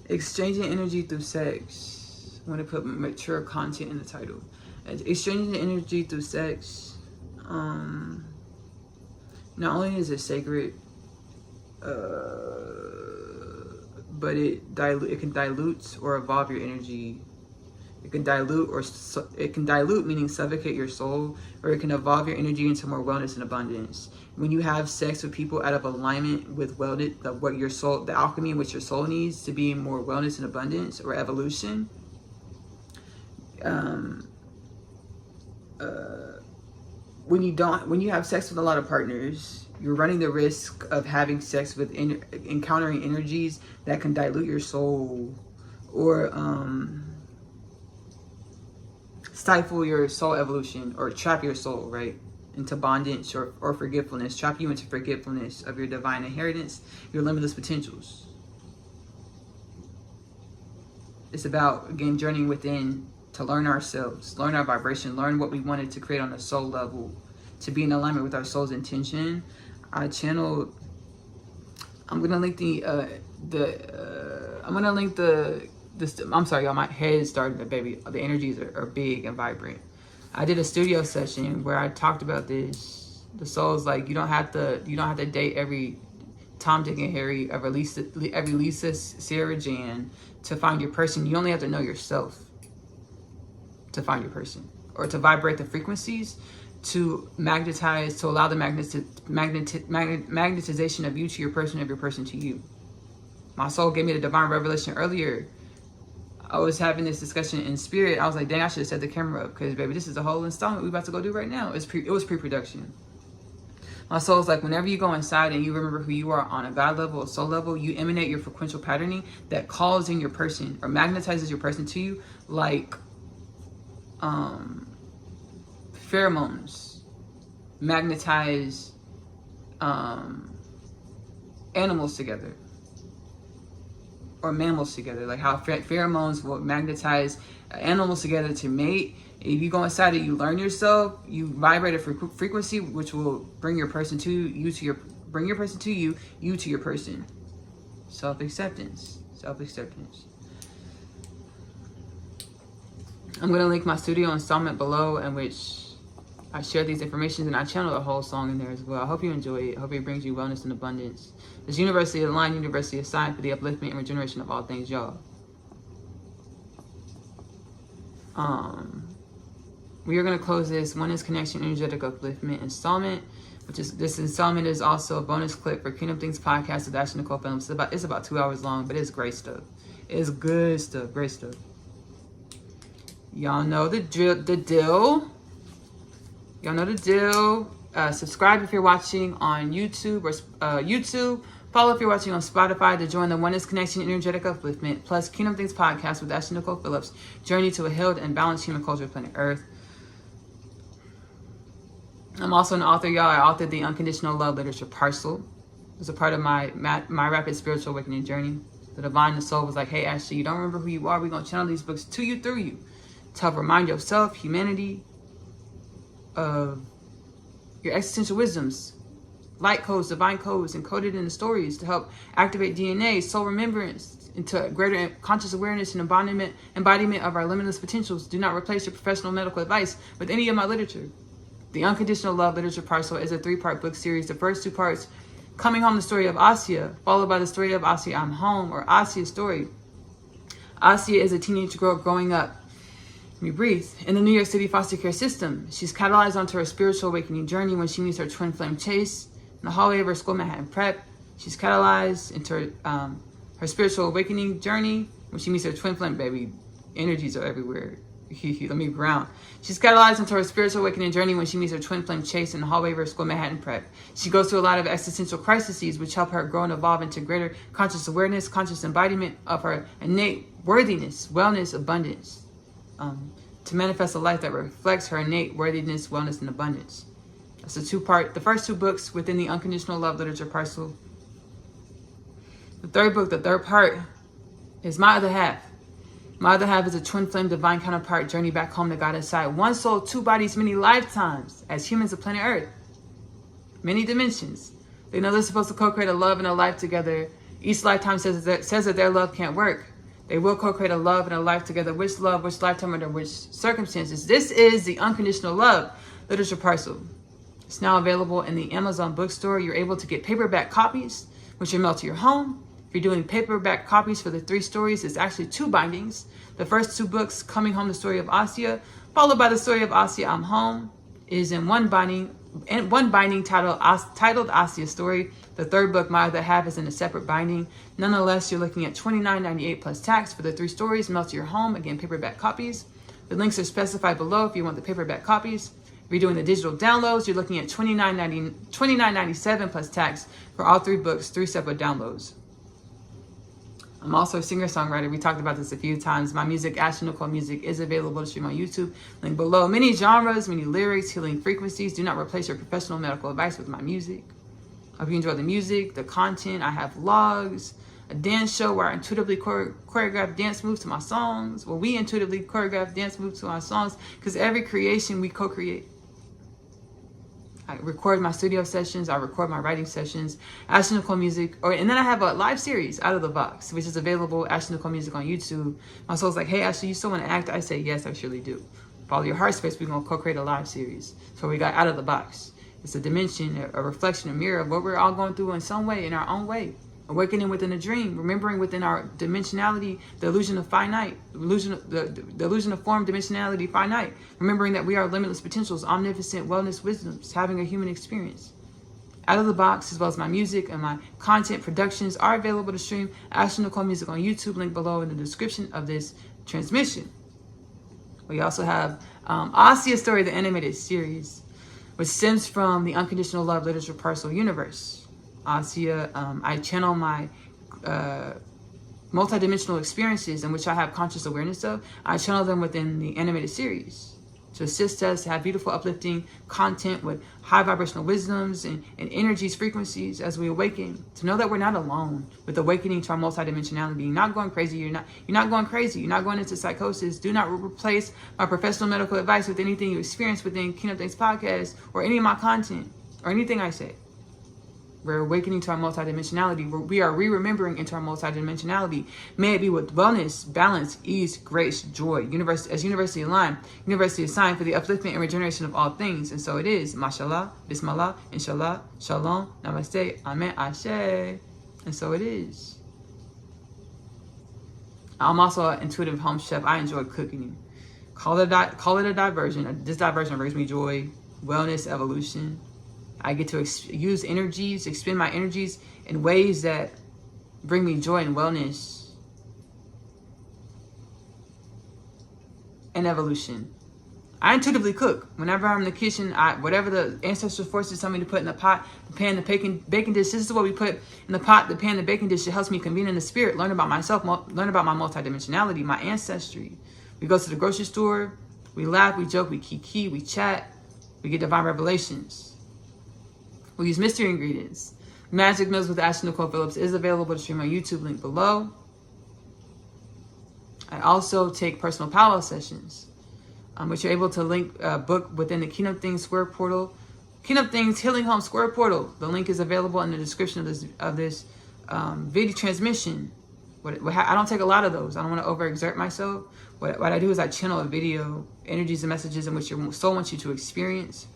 Exchanging energy through sex. I'm going to put mature content in the title. Exchanging energy through sex. Not only is it sacred, but it can dilute or evolve your energy. It can dilute, meaning suffocate your soul, or it can evolve your energy into more wellness and abundance. When you have sex with people out of alignment with wellness, what your soul, the alchemy in which your soul needs to be more wellness and abundance or evolution. When you have sex with a lot of partners, you're running the risk of having sex with encountering energies that can dilute your soul, or stifle your soul evolution, or trap your soul, right, into bondage or forgetfulness, trap you into forgetfulness of your divine inheritance, your limitless potentials. It's about, again, journeying within to learn ourselves, learn our vibration, learn what we wanted to create on the soul level, to be in alignment with our soul's intention. I channeled, I'm gonna link the I'm sorry, y'all, my head started to baby. The energies are big and vibrant. I did a studio session where I talked about this. The soul's like, you don't have to date every Tom, Dick, and Harry, every Lisa, Sarah, Jan to find your person. You only have to know yourself to find your person, or to vibrate the frequencies, to magnetize, to allow the magnetization of you to your person, of your person to you. My soul gave me the divine revelation earlier. I was having this discussion in spirit. I was like, dang, I should have set the camera up, because baby, this is the whole installment we're about to go do right now. It was pre-production. My soul's like, whenever you go inside and you remember who you are on a God level, a soul level, you emanate your frequential patterning that calls in your person or magnetizes your person to you, like pheromones magnetize animals together, or mammals together, like how pheromones will magnetize animals together to mate. If you go inside it, you learn yourself, you vibrate a frequency which will bring your person to you, bring your person to you, you to your person. Self-acceptance. I'm going to link my studio installment below, in which I share these informations, and I channel the whole song in there as well. I hope you enjoy it. I hope it brings you wellness and abundance. This universally aligned, universally assigned for the upliftment and regeneration of all things, y'all. We are going to close this Oneness Connection Energetic Upliftment installment, which is, this installment is also a bonus clip for Kingdom Things podcast with Ashley-Nicole films. It's about 2 hours long, but it's great stuff. It's good stuff, great stuff. Y'all know the deal. Y'all know the deal. Subscribe if you're watching on YouTube or YouTube. Follow if you're watching on Spotify to join the Oneness Connection Energetic Upliftment plus Kingdom Things podcast with Ashley-Nicole Phillips. Journey to a healed and balanced human culture planet Earth. I'm also an author, y'all. I authored the Unconditional Love Literature Parcel. It was a part of my rapid spiritual awakening journey. The divine, the soul was like, hey, Ashley, you don't remember who you are. We're going to channel these books to you, through you, to help remind yourself, humanity, of your existential wisdoms, light codes, divine codes encoded in the stories to help activate DNA, soul remembrance, into greater conscious awareness and embodiment of our limitless potentials. Do not replace your professional medical advice with any of my literature. The Unconditional Love Literature Parcel is a 3-part book series. The first 2 parts, Coming Home, the story of Asya, followed by the story of Asya, I'm Home, or Asya's story. Asya is a teenage girl growing up, let me breathe, in the New York City foster care system. She's catalyzed onto her spiritual awakening journey when she meets her twin flame Chase in the hallway of her school Manhattan Prep. She's catalyzed into her spiritual awakening journey when she meets her twin flame, baby. Energies are everywhere. Let me ground. She's catalyzed into her spiritual awakening journey when she meets her twin flame Chase in the hallway of her school Manhattan Prep. She goes through a lot of existential crises which help her grow and evolve into greater conscious awareness, conscious embodiment of her innate worthiness, wellness, abundance, to manifest a life that reflects her innate worthiness, wellness, and abundance. That's the first 2 books within the Unconditional Love Literature Parcel. The third book, the third part, is My Other Half. My Other Half is a twin flame divine counterpart journey back home to God inside. 1 soul, 2 bodies, many lifetimes as humans of planet Earth. Many dimensions. They know they're supposed to co-create a love and a life together. Each lifetime says that their love can't work. They will co-create a love and a life together. Which love, which lifetime, under which circumstances. This is the Unconditional Love Literature Parcel. It's now available in the Amazon bookstore. You're able to get paperback copies, which are mailed to your home. If you're doing paperback copies for the 3 stories, it's actually 2 bindings. The first 2 books, Coming Home, the story of Asya, followed by the story of Asya, I'm Home, is in one binding titled Asya's Story. The third book, My Other Half, is in a separate binding. Nonetheless, you're looking at $29.98 plus tax for the 3 stories mailed to your home. Again, paperback copies. The links are specified below if you want the paperback copies. If you're doing the digital downloads, you're looking at $29.97 plus tax for all 3 books, 3 separate downloads. I'm also a singer-songwriter. We talked about this a few times. My music, Ashley-Nicole Music, is available to stream on YouTube. Link below. Many genres, many lyrics, healing frequencies. Do not replace your professional medical advice with my music. I hope you enjoy the music, the content. I have vlogs, a dance show where I intuitively choreograph dance moves to my songs. Well, we intuitively choreograph dance moves to our songs because every creation we co-create. I record my studio sessions. I record my writing sessions. Ashley-Nicole Music. And then I have a live series, Out of the Box, which is available, Ashley-Nicole Music on YouTube. My soul's like, hey, Ashley, you still want to act? I say, yes, I surely do. Follow your heart space. We're going to co-create a live series. So we got Out of the Box. It's a dimension, a reflection, a mirror of what we're all going through in some way, in our own way. Awakening within a dream, remembering within our dimensionality, the illusion of finite, the illusion of form, dimensionality, finite. Remembering that we are limitless potentials, omnipotent wellness wisdoms, having a human experience. Out of the Box, as well as my music and my content productions, are available to stream. Ashley-Nicole Music on YouTube, link below in the description of this transmission. We also have Asia's Story, the animated series, which stems from the Unconditional Love Literature Parcel universe. Asia, I channel my multidimensional experiences in which I have conscious awareness of. I channel them within the animated series to assist us to have beautiful, uplifting content with high vibrational wisdoms and energies, frequencies as we awaken. To know that we're not alone with awakening to our multidimensionality. You're not going crazy. You're not going crazy. You're not going into psychosis. Do not replace my professional medical advice with anything you experience within Kingdom Things Podcast or any of my content or anything I say. We're awakening to our multidimensionality. We are re-remembering into our multidimensionality. May it be with wellness, balance, ease, grace, joy. University aligned. University assigned for the upliftment and regeneration of all things. And so it is. Mashallah, Bismillah, Inshallah, Shalom, Namaste, Amen, Ashe. And so it is. I'm also an intuitive home chef. I enjoy cooking. Call it a diversion. This diversion brings me joy, wellness, evolution. I get to use energies, expend my energies in ways that bring me joy and wellness and evolution. I intuitively cook. Whenever I'm in the kitchen, whatever the ancestral forces tell me to put in the pot, the pan, the baking dish, this is what we put in the pot, the pan, the baking dish. It helps me convene in the spirit, learn about myself, learn about my multidimensionality, my ancestry. We go to the grocery store, we laugh, we joke, we kiki, we chat, we get divine revelations. We use mystery ingredients. Magic Meals with Ashley-Nicole Phillips is available to stream on YouTube, link below. I also take personal powwow sessions, which you're able to link book within the Kingdom Things Square portal. Kingdom Things Healing Home Square portal. The link is available in the description of this video transmission. I don't take a lot of those. I don't want to overexert myself. What I do is I channel a video, energies and messages in which your soul wants you to experience.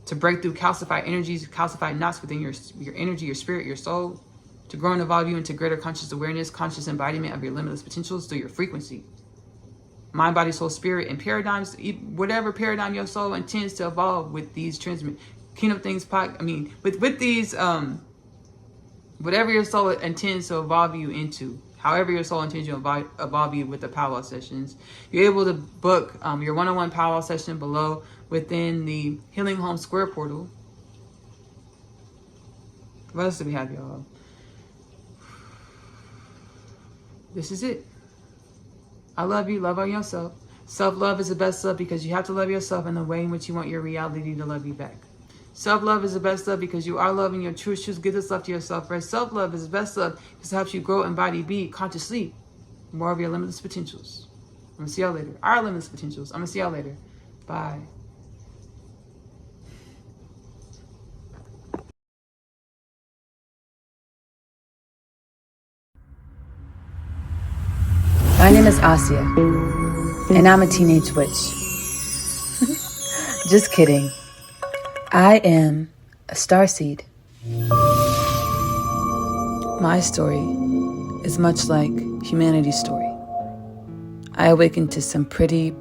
To break through calcified energies, calcified knots within your energy, your spirit, your soul. To grow and evolve you into greater conscious awareness, conscious embodiment of your limitless potentials through your frequency. Mind, body, soul, spirit, and paradigms. Whatever paradigm your soul intends to evolve with these Kingdom Things with these, whatever your soul intends to evolve you into. However your soul intends to evolve you with the powwow sessions. You're able to book your one-on-one powwow session below within the Healing Home Square portal. What else do we have, y'all? This is it. I love you. Love on yourself. Self-love is the best love because you have to love yourself in the way in which you want your reality to love you back. Self-love is the best love because you are loving your truth. Choose give this love to yourself first. Self-love is the best love because it helps you grow, embody, be consciously more of your limitless potentials. I'm going to see y'all later. Our limitless potentials. I'm going to see y'all later. Bye. My name is Asia, and I'm a teenage witch. Just kidding. I am a starseed. My story is much like humanity's story. I awakened to some pretty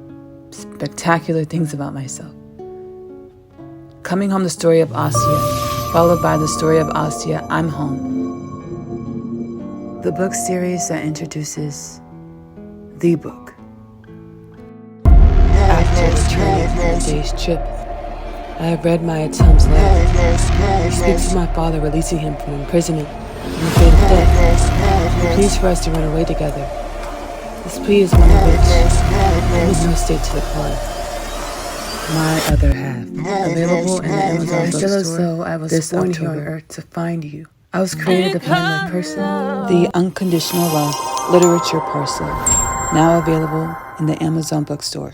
spectacular things about myself. Coming home, the story of Asia, followed by the story of Asia, I'm home. The book series that introduces the book. After returning from a day's trip, I have read my Atum's letter. He speaks of my father releasing him from imprisonment and the fate of death. He pleads for us to run away together. This plea is one of which I was no state to decline. My other half, available in the Amazon bookstore. I feel as though I was born here on earth to find you. I was created to find my person. The Unconditional Love Literature Parcel, now available in the Amazon bookstore.